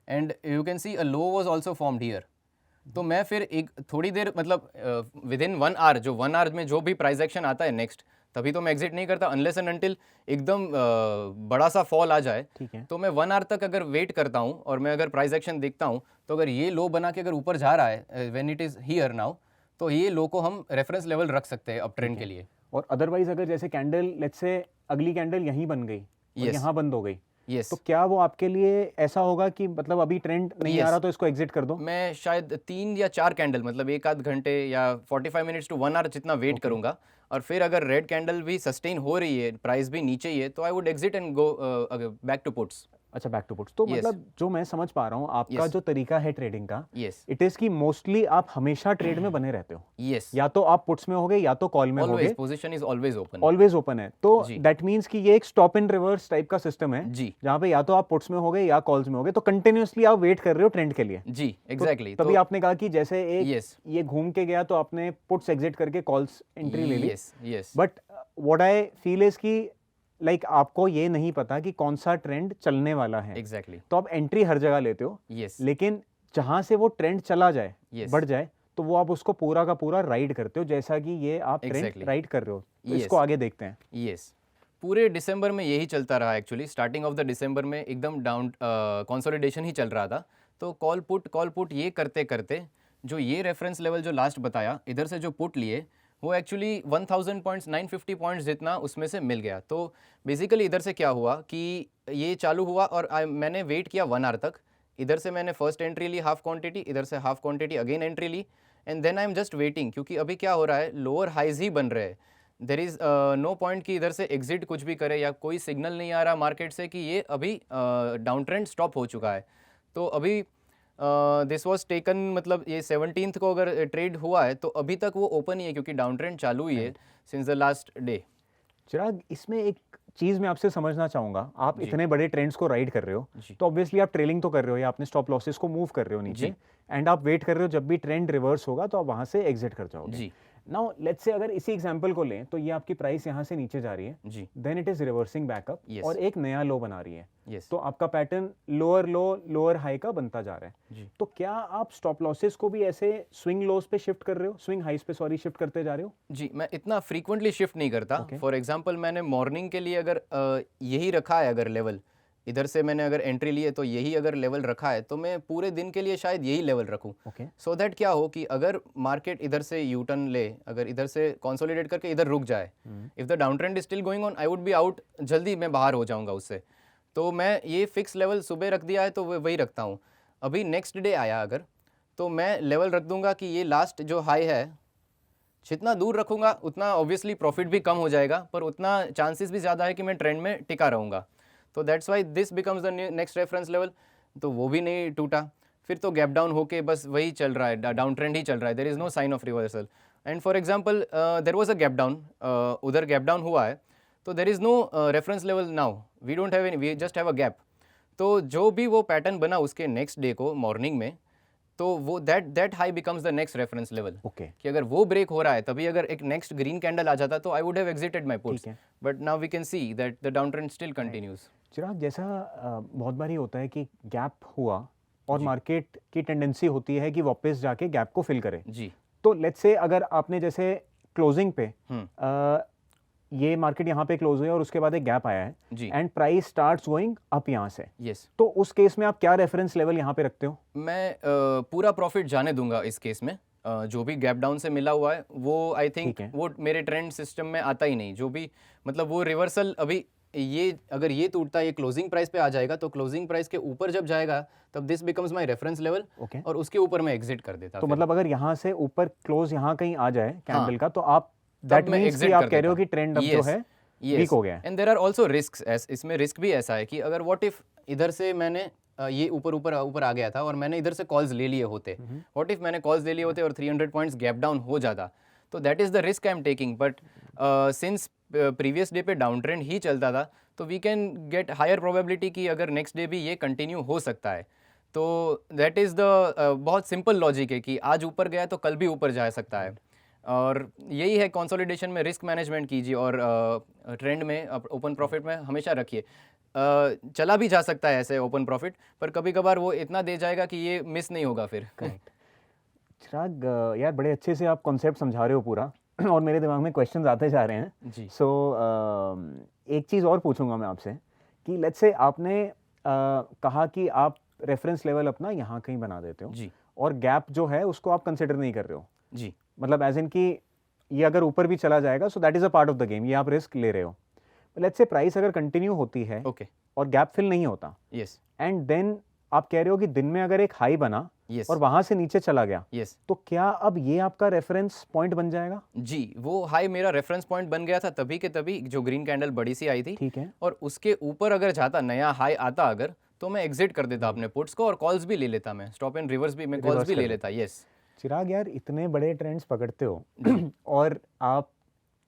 S1: and you can C a low was also formed here. तो मैं फिर एक थोड़ी देर मतलब विद इन 1 आवर, जो 1 आवर में जो भी प्राइस एक्शन आता है नेक्स्ट, तभी तो मैं एग्जिट नहीं करता अनलेस एंड अनटिल एकदम बड़ा सा फॉल आ जाए।
S2: ठीक है।
S1: तो मैं 1 आवर तक अगर वेट करता हूँ और मैं अगर प्राइस एक्शन देखता हूँ, तो अगर ये लो बना के अगर ऊपर जा रहा है when it is here now, तो ये लो को हम रेफरेंस लेवल रख सकते हैं अप ट्रेंड के लिए।
S2: और अदरवाइज अगर जैसे कैंडल लेट्स से अगली कैंडल यहीं बन गई और यहाँ बंद हो गई, तो क्या वो आपके लिए ऐसा होगा कि मतलब अभी ट्रेंड नहीं आ रहा तो इसको एग्जिट कर दो?
S1: मैं शायद 3 या 4 कैंडल मतलब 1 आध घंटे या 45 मिनट्स टू 1 आवर जितना वेट करूंगा, और फिर अगर रेड कैंडल भी सस्टेन हो रही है, प्राइस भी नीचे ही है, तो I would exit and go back to puts.
S2: अच्छा, बैक टू पुट्स। तो मतलब जो मैं समझ पा रहा हूँ आपका जो तरीका है ट्रेडिंग का, इट इज कि मोस्टली आप हमेशा ट्रेड में बने रहते हो। या तो आप पुट्स में होगे या तो कॉल में होगे,
S1: पोजीशन इज ऑलवेज ओपन
S2: है। तो दैट मींस कि ये एक स्टॉप एंड रिवर्स टाइप का सिस्टम है जहाँ पे या तो आप पुट्स में होगे या कॉल्स में होगे, तो कंटिन्यूअसली आप वेट कर रहे हो ट्रेंड के लिए।
S1: जी, एग्जैक्टली।
S2: तभी आपने कहा कि जैसे एक ये घूम के गया तो आपने पुट्स एग्जिट करके कॉल्स एंट्री ले ली। But what I feel is कि लाइक आपको ये नहीं पता कि कौन सा ट्रेंड चलने वाला है।
S1: एग्जैक्टली।
S2: तो आप एंट्री हर जगह लेते हो, लेकिन जहां से वो ट्रेंड चला जाए, बढ़ जाए, तो वो आप उसको पूरा का पूरा राइड करते हो, जैसा कि ये आप ट्रेंड राइड कर रहे हो। तो इसको आगे देखते हैं।
S1: पूरे दिसंबर में यही चलता रहा एक्चुअली। स्टार्टिंग ऑफ द दिसंबर में एकदम डाउन कंसोलिडेशन ही चल रहा था। तो कॉल पुट ये करते करते जो ये रेफरेंस लेवल जो लास्ट बताया, इधर से जो पुट लिए वो एक्चुअली 1000 पॉइंट्स 950 पॉइंट्स जितना उसमें से मिल गया। तो बेसिकली इधर से क्या हुआ कि ये चालू हुआ और मैंने वेट किया 1 आवर तक। इधर से मैंने फर्स्ट एंट्री ली हाफ क्वांटिटी, इधर से हाफ क्वांटिटी अगेन एंट्री ली, and then I am just waiting, क्योंकि अभी क्या हो रहा है, लोअर हाइज ही बन रहे हैं। देर इज़ नो पॉइंट कि इधर से एग्जिट कुछ भी करे, या कोई सिग्नल नहीं आ रहा मार्केट से कि ये अभी डाउन ट्रेंड स्टॉप हो चुका है। तो अभी दिस वॉज टेकन, मतलब ये 17th को अगर ट्रेड हुआ है तो अभी तक वो ओपन ही है, क्योंकि डाउन ट्रेंड चालू ही है सिंस द लास्ट डे।
S2: चिराग, इसमें एक चीज़ मैं आपसे समझना चाहूँगा, आप इतने बड़े ट्रेंड्स को राइड कर रहे हो, तो ऑब्वियसली आप ट्रेलिंग तो कर रहे हो या आपने स्टॉप लॉसेस को मूव कर रहे हो नीचे, एंड आप वेट कर रहे हो जब भी ट्रेंड रिवर्स होगा तो आप वहाँ से एग्जिट कर जाओगे। नाउ लेट्स से अगर इसी एग्जांपल को लें तो ये आपकी प्राइस यहाँ से नीचे जा रही है, then it is reversing back up और एक नया लो बना रही है। तो आपका pattern lower low lower high का बनता जा रहा है। तो क्या आप स्टॉप लॉसेस को भी ऐसे स्विंग लोस पे शिफ्ट कर रहे हो, स्विंग हाइस पे सॉरी शिफ्ट करते जा रहे हो?
S1: जी, मैं इतना फ्रीक्वेंटली शिफ्ट नहीं करता। फॉर एग्जांपल मैंने मॉर्निंग के लिए अगर यही रखा है, अगर लेवल इधर से मैंने अगर एंट्री ली है तो यही अगर लेवल रखा है, तो मैं पूरे दिन के लिए शायद यही लेवल रखूं, सो दैट क्या हो कि अगर मार्केट इधर से यू टर्न ले, अगर इधर से कंसोलिडेट करके इधर रुक जाए, if the down trend is still going on, I would be out, जल्दी मैं बाहर हो जाऊंगा उससे। तो मैं ये फिक्स लेवल सुबह रख दिया है तो वही रखता हूँ। अभी नेक्स्ट डे आया अगर, तो मैं लेवल रख दूंगा कि ये लास्ट जो हाई है, जितना दूर रखूंगा उतना ऑब्वियसली प्रॉफिट भी कम हो जाएगा, पर उतना चांसेस भी ज़्यादा है कि मैं ट्रेंड में टिका रहूँगा। तो that's why this becomes the next reference level. तो वो भी नहीं टूटा, फिर तो गैप डाउन होके बस वही चल रहा है, डाउन ट्रेंड ही चल रहा है, there is no sign of reversal. And for example there was a gap down, उधर गैप डाउन हुआ है, तो there is no reference level now, we don't have any, we just have a gap. तो जो भी वो pattern बना उसके नेक्स्ट डे को मॉर्निंग में, तो वो that high becomes the next reference level.
S2: Okay,
S1: कि अगर वो ब्रेक हो रहा है तभी अगर एक नेक्स्ट ग्रीन कैंडल आ जाता तो I would have exited my puts,
S2: ठीक है।
S1: But now we can see that the down trend still continues.
S2: Chirag, जैसा बहुत बार ही होता है कि गैप हुआ और मार्केट की टेंडेंसी होती है कि वापस जाके गैप को फिल करे।
S1: जी
S2: तो लेट्स से अगर आपने जैसे क्लोजिंग पे
S1: हम्म
S2: ये मार्केट यहाँ पे क्लोज हुई और उसके बाद एक गैप आया है
S1: जी
S2: and price starts going up यहाँ से,
S1: यस,
S2: तो उस केस में आप क्या रेफरेंस लेवल यहाँ पे रखते हो?
S1: मैं पूरा प्रॉफिट जाने दूंगा इस केस में। जो भी गैप डाउन से मिला हुआ है वो आई थिंक
S2: ठीक है।
S1: वो मेरे ट्रेंड सिस्टम में आता ही नहीं। जो भी मतलब वो रिवर्सल अभी ये अगर ये टूटता है, ये क्लोजिंग प्राइस पे आ जाएगा, तो क्लोजिंग प्राइस के ऊपर जब जाएगा तब this becomes my reference level,
S2: okay,
S1: और उसके ऊपर मैं एग्जिट कर देता
S2: तो
S1: फिर।
S2: मतलब अगर यहाँ से ऊपर क्लोज यहाँ कहीं आ जाए कैंडल का, तो आप
S1: तब
S2: दैट
S1: मैं
S2: मीन्स कि
S1: एग्जिट
S2: आप
S1: कर
S2: कह रहे हो
S1: देता।
S2: कि ट्रेंड अब जो है वीक हो गया है।
S1: And there are also risks, इसमें रिस्क भी ऐसा है कि अगर व्हाट इफ इधर से मैंने ये ऊपर ऊपर ऊपर आ गया था और मैंने इधर से कॉल्स ले लिए होते, व्हाट इफ मैंने कॉल्स ले लिए होते और 300 पॉइंट्स गैप डाउन हो जाता, तो that is the risk I am taking. But since previous day पे डाउन ट्रेंड ही चलता था, तो we can get higher probability कि अगर नेक्स्ट डे भी ये कंटिन्यू हो सकता है। तो दैट इज़ द बहुत सिंपल लॉजिक है कि आज ऊपर गया तो कल भी ऊपर जा सकता है, और यही है कंसोलिडेशन में रिस्क मैनेजमेंट कीजिए, और ट्रेंड में ओपन प्रॉफिट में हमेशा रखिए। चला भी जा सकता है ऐसे ओपन प्रॉफिट, पर कभी कभार वो इतना दे जाएगा कि ये मिस नहीं होगा फिर।
S2: करेक्ट। चिराग, यार बड़े अच्छे से आप कॉन्सेप्ट समझा रहे हो पूरा और मेरे दिमाग में क्वेश्चंस आते जा रहे हैं।
S1: जी
S2: सो एक चीज़ और पूछूंगा मैं आपसे कि लेट्स से आपने कहा कि आप रेफरेंस लेवल अपना यहाँ कहीं बना देते हो
S1: जी
S2: और गैप जो है उसको आप कंसिडर नहीं कर रहे हो,
S1: जी
S2: मतलब एज इन कि ये अगर ऊपर भी चला जाएगा सो that is a part of the game, ये आप रिस्क ले रहे हो। लेट्स से प्राइस अगर कंटिन्यू होती है
S1: ओके
S2: और गैप फिल नहीं होता,
S1: यस
S2: एंड देन आप कह रहे हो कि दिन में अगर एक हाई बना
S1: यस
S2: और वहां से नीचे चला गया,
S1: यस
S2: तो क्या अब ये आपका रेफरेंस पॉइंट बन जाएगा?
S1: जी, वो हाई मेरा रेफरेंस पॉइंट बन गया था तभी के तभी, जो ग्रीन कैंडल बड़ी सी आई थी,
S2: ठीक है,
S1: और उसके ऊपर अगर जाता, नया हाई आता अगर, तो मैं एग्जिट कर देता अपने पुट्स को और कॉल्स भी ले लेता, मैं स्टॉप एंड रिवर्स भी, मैं कॉल्स
S2: Reverse
S1: भी
S2: कर
S1: ले
S2: लेता।
S1: लेता। यस
S2: चिराग यार, इतने बड़े ट्रेंड्स पकड़ते हो और आप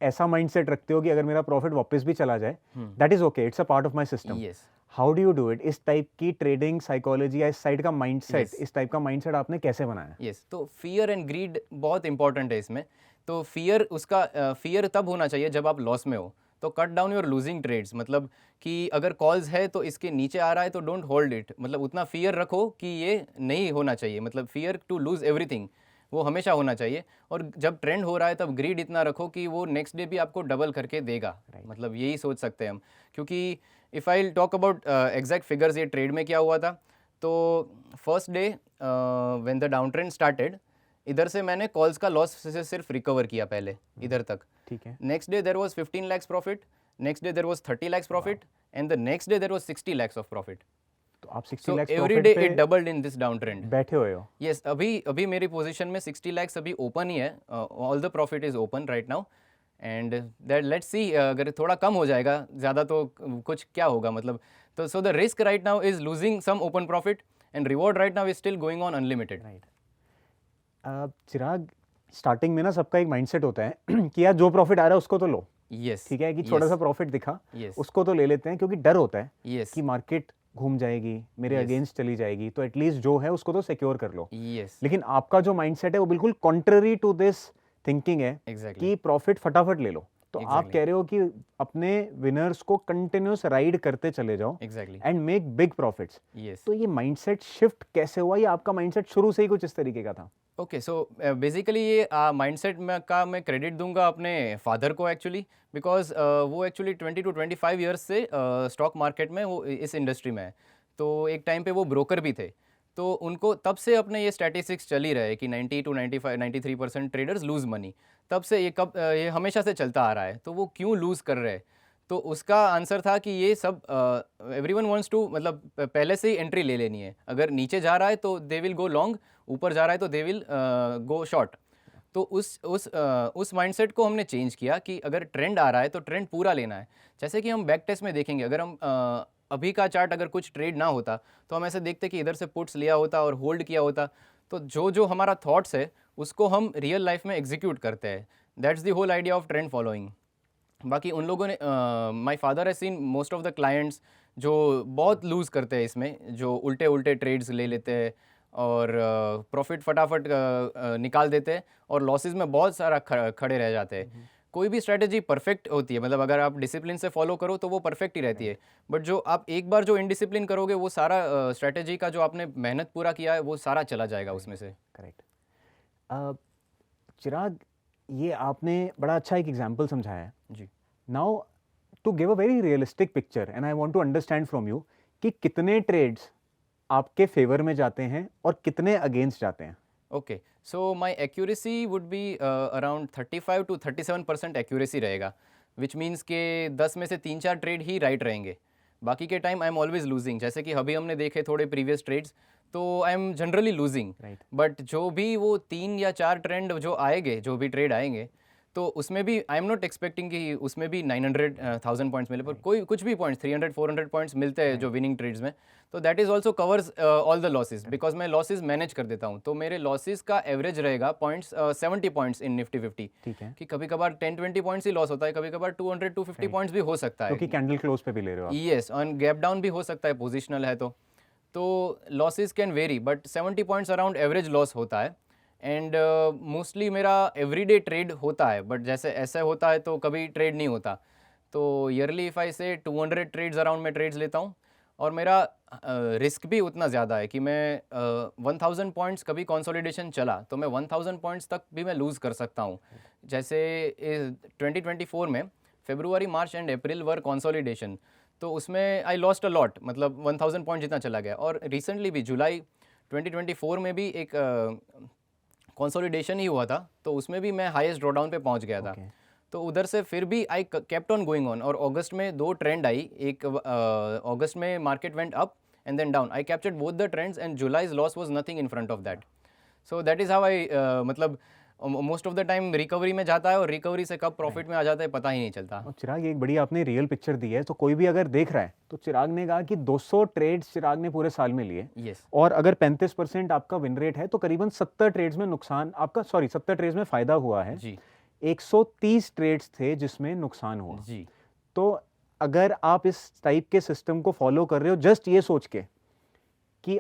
S2: ऐसा माइंडसेट रखते हो कि अगर मेरा प्रॉफिट वापस भी चला जाए that is okay, it's a part of my system.
S1: Yes
S2: how do you do it? इस टाइप की ट्रेडिंग साइकोलॉजी या इस साइड का माइंडसेट,
S1: Yes.
S2: इस टाइप का माइंडसेट आपने कैसे बनाया?
S1: यस, तो फियर एंड ग्रीड बहुत इंपॉर्टेंट है इसमें। तो फियर, उसका फियर तब होना चाहिए जब आप लॉस में हो, तो cut down your losing trades, मतलब कि अगर कॉल्स है तो इसके नीचे आ रहा है तो डोंट होल्ड इट, मतलब उतना फियर रखो कि ये नहीं होना चाहिए, मतलब फियर टू लूज एवरीथिंग वो हमेशा होना चाहिए। और जब ट्रेंड हो रहा है तब ग्रीड इतना रखो कि वो नेक्स्ट डे भी आपको डबल करके देगा, मतलब यही सोच सकते हैं हम। क्योंकि if I talk about exact figures, ये ट्रेड में क्या हुआ था, तो first day when the down trend started, इधर से मैंने कॉल्स का लॉस से सिर्फ रिकवर किया पहले इधर तक।
S2: ठीक है,
S1: next day there was 15 lakhs profit, next day there was 30 lakhs profit, and the next day there was 60 lakhs of profit.
S2: तो आप 60
S1: सो
S2: लाख
S1: एवरी
S2: प्रॉफिट
S1: डे
S2: पे
S1: it doubled in this down trend.
S2: बैठे हुए हो।
S1: यस, अभी मेरी position में 60 lakhs अभी ओपन ही है, all the profit is open right now, and that let's see, अगर थोड़ा कम हो जाएगा, ज़्यादा तो कुछ क्या होगा, मतलब तो so the risk right now is losing some open profit, and reward right now is still going on unlimited.
S2: Right. Chirag, starting में ना सबका एक माइंडसेट होता है कि यार जो प्रॉफिट आ रहा है उसको तो लो,
S1: यस
S2: ठीक है, कि छोटा सा प्रॉफिट दिखा
S1: यस
S2: उसको तो ले लेते हैं, क्योंकि डर होता है
S1: यस
S2: कि मार्केट घूम जाएगी, मेरे
S1: Yes.
S2: अगेंस्ट चली जाएगी, तो एटलीस्ट जो है उसको तो सिक्योर कर लो।
S1: यस
S2: लेकिन आपका जो माइंडसेट है वो बिल्कुल कॉन्ट्ररी टू दिस थिंकिंग है
S1: एग्जैक्टली
S2: कि प्रॉफिट फटाफट ले लो। तो आप
S1: Exactly.
S2: कह रहे हो कि अपने विनर्स को कंटिन्यूस राइड करते चले जाओ
S1: exactly
S2: and make big profits.
S1: Yes.
S2: तो ये माइंडसेट शिफ्ट कैसे हुआ? ये आपका माइंडसेट शुरू से ही कुछ इस तरीके का था?
S1: ओके, सो बेसिकली ये माइंडसेट का मैं क्रेडिट दूंगा अपने फादर को एक्चुअली, बिकॉज वो एक्चुअली 20 to 25 ईयर्स से स्टॉक मार्केट में, वो इस इंडस्ट्री में है। तो एक टाइम पे वो ब्रोकर भी थे, तो उनको तब से अपने ये स्टैटिस्टिक्स चल ही रहे कि 90 to 95 93% ट्रेडर्स लूज़ मनी। तब से ये ये हमेशा से चलता आ रहा है। तो वो क्यों लूज़ कर रहे हैं, तो उसका आंसर था कि ये सब एवरीवन वांट्स टू, मतलब पहले से ही एंट्री ले लेनी है। अगर नीचे जा रहा है तो दे विल गो लॉन्ग, ऊपर जा रहा है तो दे विल गो शॉर्ट। तो उस माइंडसेट को हमने चेंज किया कि अगर ट्रेंड आ रहा है तो ट्रेंड पूरा लेना है। जैसे कि हम बैक टेस्ट में देखेंगे, अगर हम अभी का चार्ट अगर कुछ ट्रेड ना होता तो हम ऐसे देखते कि इधर से पुट्स लिया होता और होल्ड किया होता। तो जो जो हमारा थॉट्स है उसको हम रियल लाइफ में एग्जीक्यूट करते हैं। That's the whole idea of trend following. बाकी उन लोगों ने, my father has seen most of the clients जो बहुत लूज़ करते हैं इसमें, जो उल्टे उल्टे ट्रेड्स ले लेते हैं और प्रॉफिट फटाफट निकाल देते हैं और लॉसेस में बहुत सारा खड़े रह जाते हैं। कोई भी स्ट्रैटेजी परफेक्ट होती है, मतलब अगर आप डिसिप्लिन से फॉलो करो तो वो परफेक्ट ही रहती है। बट जो आप एक बार जो इनडिसिप्लिन करोगे, वो सारा स्ट्रैटेजी का जो आपने मेहनत पूरा किया है वो सारा चला जाएगा उसमें से।
S2: करेक्ट। चिराग, ये आपने बड़ा अच्छा एक एग्जांपल समझाया है।
S1: जी।
S2: Now to give a very realistic picture and I want to understand from you कि कितने ट्रेड्स आपके फेवर में जाते हैं और कितने अगेंस्ट जाते हैं।
S1: Okay, so my accuracy would be around 35 to 37% accuracy रहेगा, विच मीन्स के 10 में से 3-4 ट्रेड ही राइट रहेंगे। बाकी के time I am always losing. जैसे कि अभी हमने देखे थोड़े प्रीवियस ट्रेड्स, तो I am generally losing.
S2: Right.
S1: But जो भी वो 3 या 4 ट्रेंड जो आएंगे, जो भी ट्रेड आएंगे, तो उसमें भी आई एम नॉट एक्सपेक्टिंग कि उसमें भी 900,000 पॉइंट्स मिले, पर कोई कुछ भी पॉइंट्स 300-400 पॉइंट्स मिलते हैं जो विनिंग ट्रेड्स में, तो that is also covers all the losses, because मैं लॉसेज मैनेज कर देता हूँ। तो मेरे लॉसेज का एवरेज रहेगा पॉइंट्स 70 पॉइंट्स इन निफ्टी 50।
S2: ठीक है,
S1: कि कभी कभार 10-20 पॉइंट्स ही लॉस होता है, कभी कभार 200-250 पॉइंट्स भी हो सकता है,
S2: क्योंकि कैंडल क्लोज पे भी ले रहे हो आप।
S1: यस, ऑन गैप डाउन भी हो सकता है, पोजिशनल है तो losses can very, but 70 points around average loss होता है। एंड मोस्टली मेरा एवरीडे ट्रेड होता है, बट जैसे ऐसे होता है तो कभी ट्रेड नहीं होता। तो ईयरली इफ़ आई से 200 ट्रेड्स अराउंड मैं ट्रेड्स लेता हूँ, और मेरा रिस्क भी उतना ज़्यादा है कि मैं 1000 पॉइंट्स कभी कंसोलिडेशन चला तो मैं 1000 पॉइंट्स तक भी मैं लूज़ कर सकता हूँ। जैसे 2024 में फरवरी, मार्च एंड अप्रैल वर कंसोलिडेशन, तो उसमें आई लॉस्ट अ लॉट, मतलब 1000 पॉइंट जितना चला गया। और रिसेंटली भी जुलाई 2024 में भी एक कंसोलिडेशन ही हुआ था, तो उसमें भी मैं हाईएस्ट ड्रॉडाउन पे पहुंच गया था। तो उधर से फिर भी I kept on going on, और अगस्त में 2 ट्रेंड आई। एक अगस्त में market went up and then down, I captured both the trends and July's loss was nothing in front of that. So that is how I, मतलब most of the time recovery में जाता है, और recovery से कब profit में आ जाता है पता ही नहीं चलता।
S2: और चिराग, एक बड़ी आपने रियल पिक्चर दी है, तो कोई भी अगर देख रहा है तो चिराग ने कहा कि 200 ट्रेड्स चिराग ने पूरे साल में लिए।
S1: यस।
S2: और अगर 35% आपका विन रेट है तो करीबन 70 ट्रेड्स में नुकसान आपका, 70 ट्रेड्स में फायदा हुआ है
S1: जी
S2: 130 ट्रेड्स थे जिसमें नुकसान हुआ।
S1: जी।
S2: तो अगर आप इस टाइप के सिस्टम को फॉलो कर रहे हो जस्ट ये सोच के कि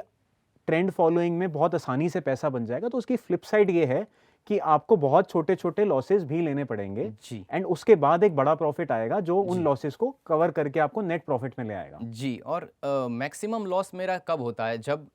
S2: ट्रेंड फॉलोइंग में बहुत आसानी से पैसा बन जाएगा, तो उसकी फ्लिप साइड ये है कि आपको बहुत छोटे छोटे लॉसेस भी लेने पड़ेंगे
S1: जी
S2: एंड उसके बाद एक बड़ा प्रॉफिट आएगा जो उन
S1: जी।
S2: लॉसेस को कवर करके आपको नेट प्रॉफिट में ले आएगा।
S1: जी, और मैक्सिमम लॉस मेरा कब होता है, जब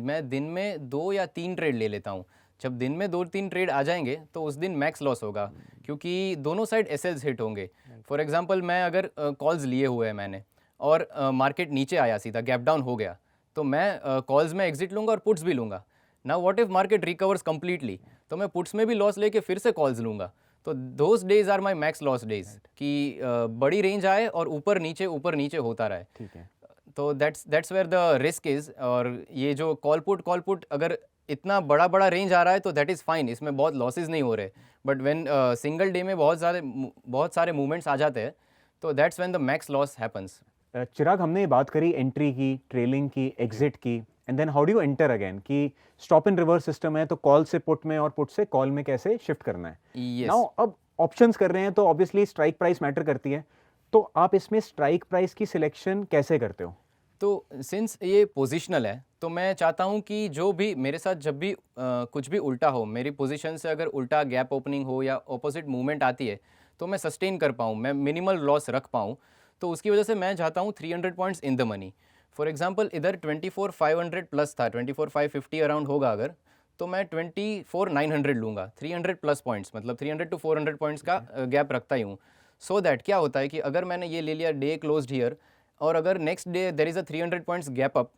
S1: मैं दिन में 2 या 3 ट्रेड ले लेता हूँ। जब दिन में 2-3 ट्रेड आ जाएंगे तो उस दिन मैक्स लॉस होगा, क्योंकि दोनों साइड एसएल्स हिट होंगे। फॉर एग्जांपल, मैं अगर कॉल्स लिए हुए हैं मैंने, और मार्केट नीचे आया, सीधा गैप डाउन हो गया, तो मैं कॉल्स में एग्जिट लूंगा और पुट्स भी लूंगा। Now what if market recovers completely, तो मैं पुट्स में भी लॉस लेके फिर से कॉल्स लूंगा। तो those days are my max loss days, कि बड़ी रेंज आए और ऊपर नीचे होता रहे।
S2: ठीक है,
S1: तो that's where the risk is. और ये जो कॉल पुट अगर इतना बड़ा रेंज आ रहा है तो दैट इज़ फाइन, इसमें बहुत लॉसेज नहीं हो रहे। बट व्हेन सिंगल डे में बहुत सारे मूवमेंट्स आ जाते हैं, तो that's when the max loss happens.
S2: Chirag, हमने ये बात करी एंट्री की, ट्रेलिंग की, एग्जिट की, and then how do you enter again, कि स्टॉप इन रिवर्स सिस्टम है तो कॉल से पुट में और पुट से कॉल में कैसे शिफ्ट करना है।
S1: यस।
S2: नाउ अब ऑप्शंस कर रहे हैं तो ऑब्वियसली स्ट्राइक प्राइस मैटर करती है, तो आप इसमें स्ट्राइक प्राइस की सिलेक्शन कैसे करते हो?
S1: तो सिंस ये पोजिशनल है, तो मैं चाहता हूँ कि जो भी मेरे साथ जब भी कुछ भी उल्टा हो, मेरी पोजीशन से अगर उल्टा गैप ओपनिंग हो या ऑपोजिट मूवमेंट आती है, तो मैं सस्टेन कर पाऊँ, मैं मिनिमल लॉस रख पाऊँ। तो उसकी वजह से मैं चाहता हूँ 300 points in the money. For example, इधर 24,500 प्लस था, 24,550 अराउंड होगा अगर, तो मैं 24,900 लूँगा, 300 प्लस पॉइंट्स, मतलब 300 to 400 पॉइंट्स का गैप रखता ही हूँ। सो दैट क्या होता है कि अगर मैंने ये ले लिया डे क्लोज्ड हियर, और अगर next day there is a 300 points gap up,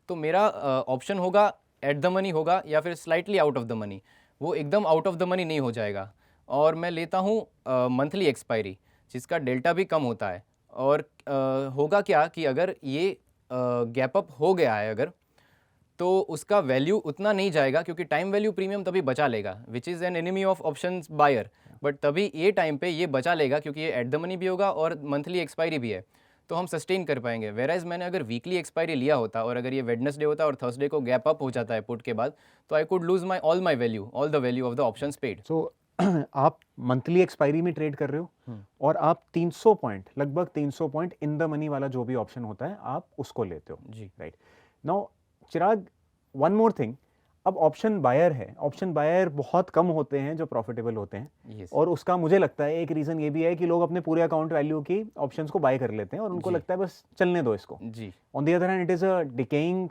S1: तो मेरा ऑप्शन होगा एट द मनी होगा या फिर slightly out of the money. वो एकदम आउट ऑफ द मनी नहीं हो जाएगा। और मैं लेता हूँ मंथली एक्सपायरी, जिसका डेल्टा भी कम होता है, और होगा क्या कि अगर ये गैप अप हो गया है अगर, तो उसका वैल्यू उतना नहीं जाएगा क्योंकि टाइम वैल्यू प्रीमियम तभी बचा लेगा, which is an enemy of options buyer. But तभी ये टाइम पे ये बचा लेगा क्योंकि ये एट द मनी भी होगा और मंथली एक्सपायरी भी है, तो हम सस्टेन कर पाएंगे। वेराइज मैंने अगर वीकली एक्सपायरी लिया होता और अगर ये वेडनेसडे होता और थर्सडे को गैप अप हो जाता है पुट के बाद, तो I could lose my all my value, all the value of the options paid.
S2: सो आप मंथली एक्सपायरी में ट्रेड कर रहे हो और आप 300 पॉइंट, लगभग 300 पॉइंट इन द मनी वाला जो भी ऑप्शन होता है आप उसको लेते हो।
S1: जी
S2: राइट नाउ चिराग, वन मोर थिंग, अब ऑप्शन बायर है, ऑप्शन बायर बहुत कम होते हैं जो प्रॉफिटेबल होते हैं।
S1: यस
S2: और उसका मुझे लगता है एक रीज़न ये भी है कि लोग अपने पूरे अकाउंट वैल्यू की ऑप्शंस को बाय कर लेते हैं और उनको
S1: जी।
S2: लगता है बस चलने दो इसको।
S1: जी
S2: on the other hand it is a decaying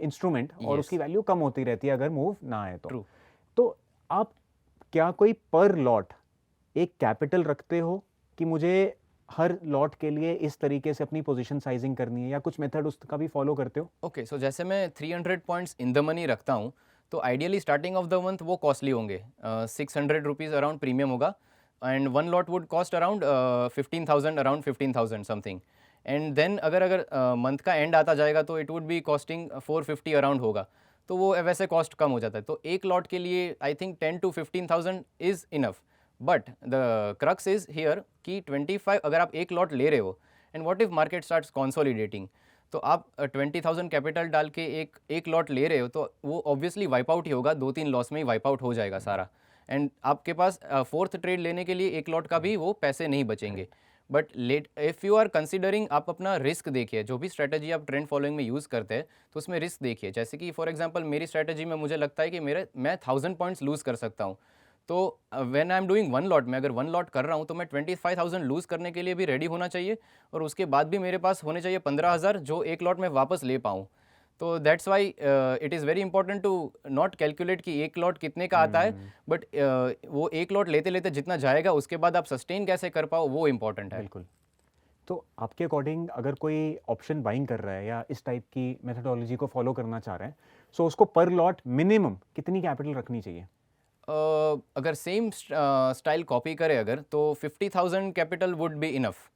S2: instrument और
S1: Yes.
S2: उसकी वैल्यू कम होती रहती है अगर मूव ना आए तो।
S1: ट्रू।
S2: तो आप क्या कोई पर लॉट एक कैपिटल रखते हो कि मुझे हर लॉट के लिए इस तरीके से अपनी पोजीशन साइजिंग करनी है, या कुछ मेथड उसका भी फॉलो करते हो?
S1: ओके, सो जैसे मैं 300 पॉइंट्स इन द मनी रखता हूँ, तो ideally starting of the month वो कॉस्टली होंगे, 600 रुपीज़ अराउंड प्रीमियम होगा and one lot would cost around 15,000, around 15,000 something. And then अगर अगर मंथ का एंड आता जाएगा तो it would be costing 450 around होगा, तो वो वैसे कॉस्ट कम हो जाता है। तो एक लॉट के लिए I think 10 to 15,000 is enough. But the crux is here कि 25 अगर आप एक लॉट ले रहे हो and what if market starts consolidating, तो आप 20,000 कैपिटल डाल के एक लॉट ले रहे हो तो वो ऑब्वियसली वाइप आउट ही होगा, 2-3 लॉस में ही वाइप आउट हो जाएगा सारा। एंड आपके पास फोर्थ ट्रेड लेने के लिए एक लॉट का भी वो पैसे नहीं बचेंगे। But let if you are considering, आप अपना रिस्क देखिए, जो भी स्ट्रैटेजी आप ट्रेंड फॉलोइंग में यूज़ करते हैं तो उसमें रिस्क देखिए। जैसे कि फॉर एग्जांपल मेरी स्ट्रैटेजी में मुझे लगता है कि मैं 1000 पॉइंट्स लूज़ कर सकता हूँ, तो when I am doing one lot, मैं अगर वन लॉट कर रहा हूँ तो मैं 25,000 लूज़ करने के लिए भी रेडी होना चाहिए और उसके बाद भी मेरे पास होने चाहिए 15,000 जो एक लॉट में वापस ले पाऊँ। तो that's why it is very important to not calculate कि एक लॉट कितने का आता है, बट वो एक लॉट लेते लेते जितना जाएगा उसके बाद आप सस्टेन कैसे कर पाओ वो इम्पॉर्टेंट है।
S2: बिल्कुल। तो आपके अकॉर्डिंग अगर कोई ऑप्शन बाइंग कर रहा है या इस टाइप की मेथडोलॉजी को फॉलो करना चाह रहा है, सो उसको पर लॉट मिनिमम कितनी कैपिटल रखनी चाहिए?
S1: अगर सेम स्टाइल कॉपी करे अगर, तो 50,000 कैपिटल वुड बी इनफ।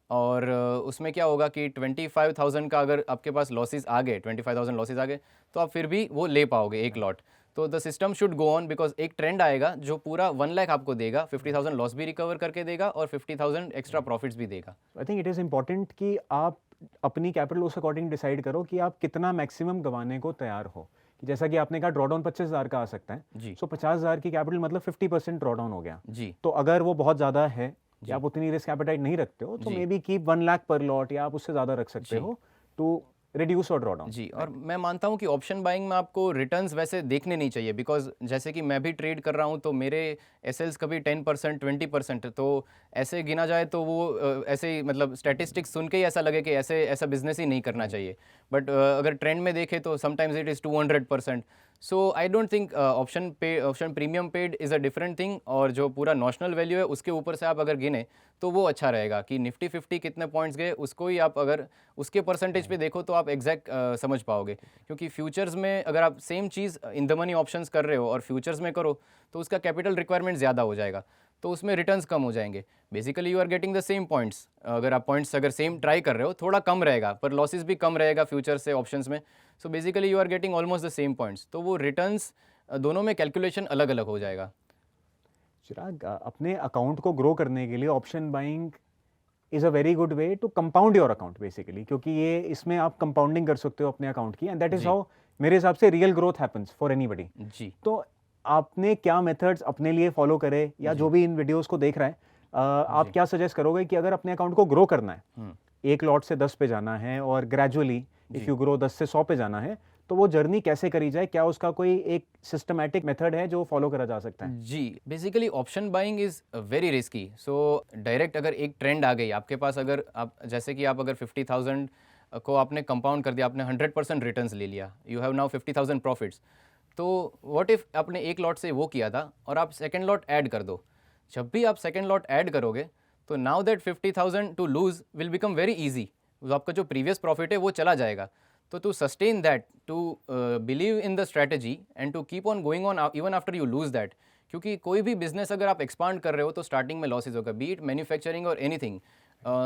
S1: और उसमें क्या होगा कि 25,000 का अगर आपके पास लॉसेस आ गए, 25,000 लॉसेस आ गए, तो आप फिर भी वो ले पाओगे एक लॉट। तो the system should go on because एक ट्रेंड आएगा जो पूरा 1 लाख आपको देगा, 50,000 लॉस भी रिकवर करके देगा और 50,000 एक्स्ट्रा प्रॉफिट्स भी देगा।
S2: आई थिंक इट इज़ इम्पॉर्टेंट कि आप अपनी कैपिटल उस अकॉर्डिंग डिसाइड करो कि आप कितना मैक्सिमम गंवाने को तैयार हो। कि जैसा कि आपने कहा ड्रॉडाउन 25,000 का आ सकता है,
S1: जी
S2: सो 50,000 की कैपिटल मतलब 50% ड्रॉडाउन हो गया।
S1: जी
S2: तो अगर वो बहुत ज़्यादा है
S1: जी
S2: या आप उतनी रिस्क एपेटाइट नहीं रखते हो, तो
S1: जी
S2: मे बी कीप 1 लाख पर लॉट या आप उससे ज़्यादा रख सकते
S1: जी
S2: हो टू रिड्यूस और ड्रॉडाउन।
S1: जी। और मैं मानता हूँ कि ऑप्शन बाइंग में आपको रिटर्न्स वैसे देखने नहीं चाहिए, बिकॉज जैसे कि मैं भी ट्रेड कर रहा हूँ तो मेरे एसएल्स कभी 10%, 20%, तो ऐसे गिना जाए तो वो ऐसे ही मतलब स्टैटिस्टिक्स सुन के ही ऐसा लगे कि ऐसा बिजनेस ही नहीं करना चाहिए। बट अगर ट्रेंड में देखें तो sometimes it is 200%। So I don't think option premium paid is a different thing, और जो पूरा नॉशनल वैल्यू है उसके ऊपर से आप अगर गिने तो वो अच्छा रहेगा कि निफ्टी 50 कितने पॉइंट्स गए उसको ही आप अगर उसके परसेंटेज पे देखो तो आप एग्जैक्ट समझ पाओगे। क्योंकि फ्यूचर्स में अगर आप same cheese in the money options कर रहे हो और फ्यूचर्स में करो तो उसका कैपिटल रिक्वायरमेंट ज़्यादा हो जाएगा, तो उसमें रिटर्न्स कम हो जाएंगे। Basically you are getting the same points, अगर आप पॉइंट्स अगर सेम ट्राई कर रहे हो, थोड़ा कम रहेगा पर लॉसेस भी कम रहेगा फ्यूचर से ऑप्शंस में। So basically you are getting almost the same points, तो वो रिटर्न्स दोनों में कैलकुलेशन अलग अलग हो जाएगा।
S2: चिराग, अपने अकाउंट को ग्रो करने के लिए option buying is a very good way to compound your account basically, क्योंकि ये इसमें आप कंपाउंडिंग कर सकते हो अपने अकाउंट की, एंड दैट इज़
S1: जी
S2: हाउ मेरे हिसाब से real growth happens for anybody.
S1: जी
S2: तो आपने क्या मेथड्स अपने लिए फॉलो करे, या
S1: जी
S2: जो भी इन वीडियोस को देख रहा है, आप
S1: जी
S2: क्या सजेस्ट करोगे कि अगर अपने अकाउंट को ग्रो करना है,
S1: हम्म,
S2: एक लॉट से 10 पे जाना है और ग्रेजुअली इफ़
S1: जी
S2: यू ग्रो 10 से 100 पे जाना है, तो वो जर्नी कैसे करी जाए? क्या उसका कोई एक सिस्टमैटिक मेथड है जो फॉलो करा जा सकता है?
S1: जी। Basically option buying is very risky. So direct अगर एक ट्रेंड आ गई आपके पास, अगर आप जैसे कि आप अगर 50,000 को आपने कंपाउंड कर दिया, आपने 100% रिटर्न्स ले लिया, यू हैव नाउ 50,000 प्रॉफिट्स। तो व्हाट इफ़ आपने एक लॉट से वो किया था और आप सेकेंड लॉट ऐड कर दो, जब भी आप सेकेंड लॉट ऐड करोगे तो now that 50,000 to lose will become very easy, आपका जो प्रीवियस प्रॉफिट है वो चला जाएगा। तो to sustain that, to believe in the strategy and to keep on going on even after you lose that, क्योंकि कोई भी बिजनेस अगर आप एक्सपांड कर रहे हो तो स्टार्टिंग में लॉसेज होगा, बी इट मैन्युफैक्चरिंग और एनीथिंग।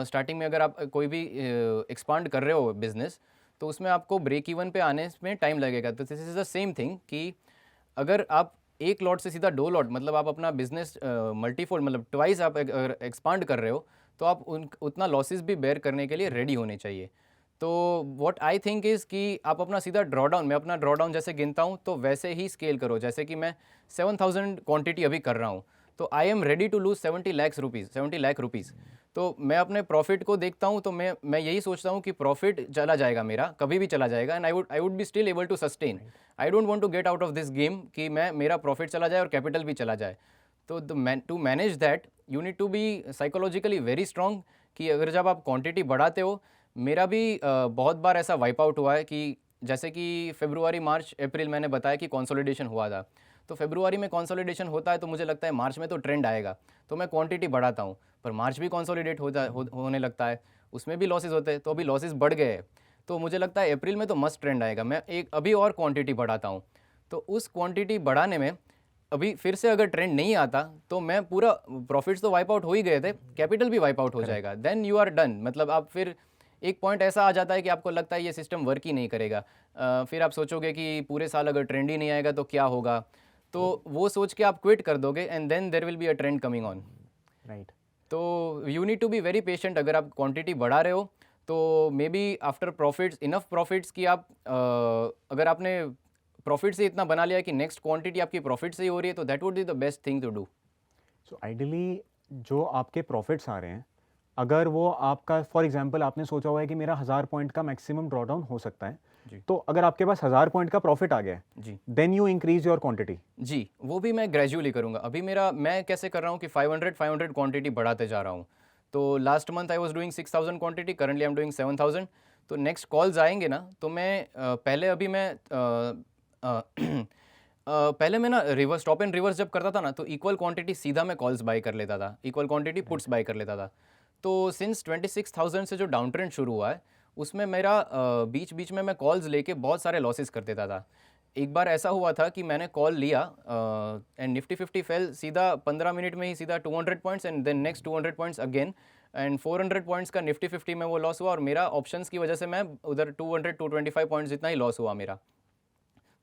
S1: स्टार्टिंग में अगर आप कोई भी एक्सपांड कर रहे हो बिजनेस, तो उसमें आपको ब्रेक इवन पे आने में टाइम लगेगा। तो this is the same thing कि अगर आप एक लॉट से सीधा दो लॉट, मतलब आप अपना बिजनेस मल्टीफोल्ड, मतलब ट्वाइस आप अगर एक्सपांड कर रहे हो, तो आप उतना लॉसेस भी बेयर करने के लिए रेडी होने चाहिए। तो व्हाट आई थिंक इज़ कि आप अपना सीधा ड्रॉडाउन, मैं अपना ड्रॉडाउन जैसे गिनता हूँ तो वैसे ही स्केल करो। जैसे कि मैं 7,000 क्वांटिटी अभी कर रहा हूँ, तो I am ready to lose 70 lakh rupees. तो मैं अपने प्रॉफिट को देखता हूँ, तो मैं यही सोचता हूँ कि प्रॉफिट चला जाएगा मेरा, कभी भी चला जाएगा, and I would be still able to sustain. I don't want to get out of this game कि मेरा प्रॉफिट चला जाए और कैपिटल भी चला जाए। तो to manage that you need to be psychologically very strong, कि अगर जब आप क्वांटिटी बढ़ाते हो, मेरा भी बहुत बार ऐसा वाइप आउट हुआ है कि जैसे कि फरवरी, मार्च, अप्रैल मैंने बताया कि कंसोलिडेशन हुआ था। तो फरवरी में कंसोलिडेशन होता है तो मुझे लगता है मार्च में तो ट्रेंड आएगा, तो मैं क्वांटिटी बढ़ाता हूँ, पर मार्च भी कंसोलिडेट होने लगता है, उसमें भी लॉसेज होते हैं, तो अभी लॉसेज बढ़ गए हैं। तो मुझे लगता है अप्रैल में तो मस्त ट्रेंड आएगा, मैं एक अभी और क्वांटिटी बढ़ाता हूँ। तो उस क्वांटिटी बढ़ाने में अभी फिर से अगर ट्रेंड नहीं आता तो मैं पूरा, प्रॉफिट्स तो वाइप आउट हो ही गए थे, कैपिटल भी वाइप आउट हो जाएगा, देन यू आर डन। मतलब आप फिर एक पॉइंट ऐसा आ जाता है कि आपको लगता है ये सिस्टम वर्क ही नहीं करेगा। फिर आप सोचोगे कि पूरे साल अगर ट्रेंड ही नहीं आएगा तो क्या होगा, तो वो सोच के आप क्विट कर दोगे, and then there will be a trend coming on.
S2: Right.
S1: तो you need to be very patient. अगर आप क्वांटिटी बढ़ा रहे हो तो maybe after profits, enough profits कि आप अगर आपने प्रॉफिट से इतना बना लिया कि नेक्स्ट क्वांटिटी आपकी प्रॉफिट से ही हो रही है, तो that would be the best thing to do.
S2: So ideally जो आपके प्रॉफिट्स आ रहे हैं, अगर वो आपका फॉर एग्जांपल आपने सोचा हुआ है कि मेरा 1000 पॉइंट का मैक्सिमम ड्रॉडाउन हो सकता है,
S1: जी
S2: तो अगर आपके पास 1000 पॉइंट का प्रॉफिट आ गया है,
S1: जी
S2: then you increase your quantity.
S1: जी, वो भी मैं ग्रेजुअली करूँगा। अभी मैं कैसे कर रहा हूँ कि 500 क्वांटिटी बढ़ाते जा रहा हूँ। तो last month I was doing 6000 quantity, currently I am doing 7000। तो नेक्स्ट कॉल्स आएंगे ना, तो मैं पहले अभी मैं पहले मैं ना रिवर्स, स्टॉप एंड रिवर्स जब करता था ना, तो इक्वल क्वांटिटी सीधा मैं कॉल्स बाय कर लेता था, इक्वल क्वांटिटी पुट्स बाय कर लेता था। तो सिंस 26,000 से जो डाउन ट्रेंड शुरू हुआ है, उसमें मेरा बीच बीच में मैं कॉल्स लेके बहुत सारे लॉसेस कर देता था। एक बार ऐसा हुआ था कि मैंने कॉल लिया एंड निफ्टी 50 फेल सीधा 15 मिनट में ही, सीधा 200 points and then next 200 points again, and 400 points का निफ्टी 50 में वो लॉस हुआ, और मेरा ऑप्शंस की वजह से मैं उधर 225 पॉइंट्स जितना ही लॉस हुआ मेरा।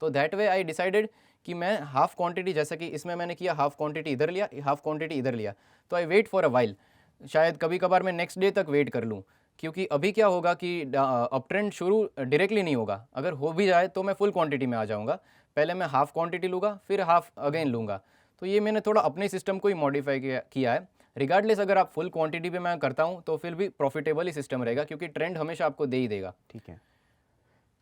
S1: तो दैट वे आई डिसाइडेड कि मैं हाफ क्वांटिटी, जैसा कि इसमें मैंने किया, हाफ क्वांटिटी इधर लिया, हाफ क्वांटिटी इधर लिया, तो I wait for a while. शायद कभी कभार मैं नेक्स्ट डे तक वेट कर लूँ, क्योंकि अभी क्या होगा कि अप ट्रेंड शुरू डायरेक्टली नहीं होगा, अगर हो भी जाए तो मैं फुल क्वांटिटी में आ जाऊँगा। पहले मैं हाफ क्वांटिटी लूँगा, फिर हाफ अगेन लूँगा। तो ये मैंने थोड़ा अपने सिस्टम को ही मॉडिफाई किया है। रिगार्डलेस अगर आप फुल क्वांटिटी पे मैं करता हूँ तो फिर भी प्रॉफिटेबल ही सिस्टम रहेगा, क्योंकि ट्रेंड हमेशा आपको दे ही देगा।
S2: ठीक है।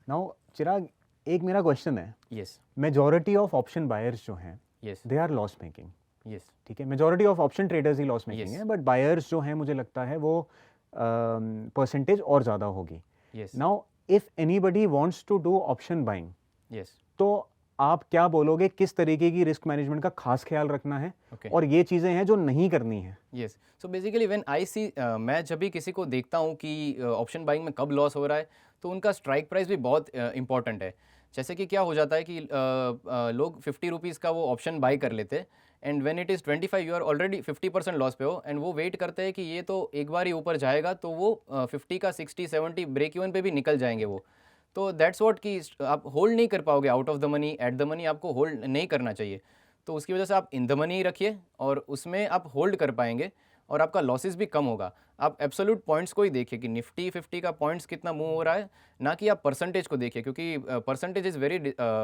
S2: नाउ चिराग, एक मेरा क्वेश्चन है।
S1: Yes
S2: majority of option buyers जो हैं,
S1: yes
S2: they are loss making.
S1: Yes
S2: ठीक है, मेजॉरिटी ऑफ ऑप्शन ट्रेडर्स ही लॉस मेकिंग
S1: Yes.
S2: है, बट बायर्स जो हैं मुझे लगता है वो परसेंटेज और ज़्यादा होगी।
S1: Yes
S2: now if anybody wants to do option buying,
S1: yes
S2: तो आप क्या बोलोगे, किस तरीके की रिस्क मैनेजमेंट का खास ख्याल रखना है,
S1: ओके
S2: और ये चीज़ें हैं जो नहीं करनी है?
S1: Yes. So basically when I see, मैं जब भी किसी को देखता हूँ कि ऑप्शन बाइंग में कब लॉस हो रहा है, तो उनका स्ट्राइक प्राइस भी बहुत इंपॉर्टेंट है। जैसे कि क्या हो जाता है कि लोग 50 रुपीज़ का वो ऑप्शन बाई कर लेते हैं, and when it is 25 you are already 50% loss पे हो, एंड वो वेट करते हैं कि ये तो एक बार ही ऊपर जाएगा, तो वो 50 का 60-70 ब्रेक इवन पे भी निकल जाएंगे वो। तो दैट्स व्हाट कि आप होल्ड नहीं कर पाओगे out of the money, at the money आपको होल्ड नहीं करना चाहिए। तो उसकी वजह से आप इन द मनी रखिए, और उसमें आप होल्ड कर पाएंगे, और आपका लॉसेस भी कम होगा। आप एब्सोल्यूट पॉइंट्स को ही देखिए कि निफ्टी 50 का पॉइंट्स कितना मूव हो रहा है, ना कि आप परसेंटेज को देखिए, क्योंकि परसेंटेज इज़ वेरी,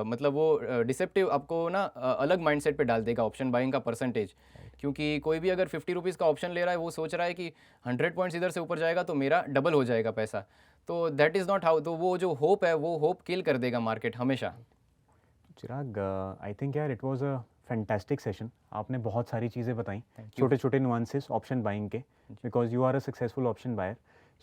S1: मतलब वो डिसेप्टिव, आपको ना अलग माइंडसेट पे डाल देगा ऑप्शन बाइंग का परसेंटेज। क्योंकि कोई भी अगर 50 रुपीज़ का ऑप्शन ले रहा है, वो सोच रहा है कि 100 पॉइंट्स इधर से ऊपर जाएगा तो मेरा डबल हो जाएगा पैसा। तो दैट इज़ नॉट हाउ, तो वो जो होप है वो होप किल कर देगा मार्केट हमेशा।
S2: चिराग, आई थिंक यार it was a fantastic session. आपने बहुत सारी चीज़ें बताई,
S1: Thank you.
S2: छोटे छोटे नुआंसेस ऑप्शन बाइंग के, because you are a successful option buyer.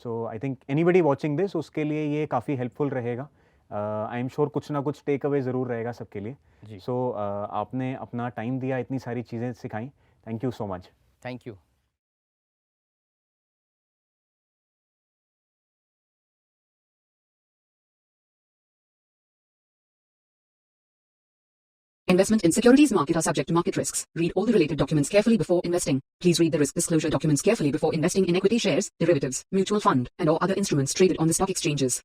S2: So I think anybody watching this, उसके लिए ये काफ़ी हेल्पफुल रहेगा। आई एम श्योर कुछ ना कुछ टेक अवे ज़रूर रहेगा सबके लिए।
S1: जी
S2: सो आपने अपना टाइम दिया, इतनी सारी चीज़ें सिखाई, thank you so much.
S1: Thank you.
S3: Investment in securities market are subject to market risks. Read all the related documents carefully before investing. Please read the risk disclosure documents carefully before investing in equity shares, derivatives, mutual fund, and or other instruments traded on the stock exchanges.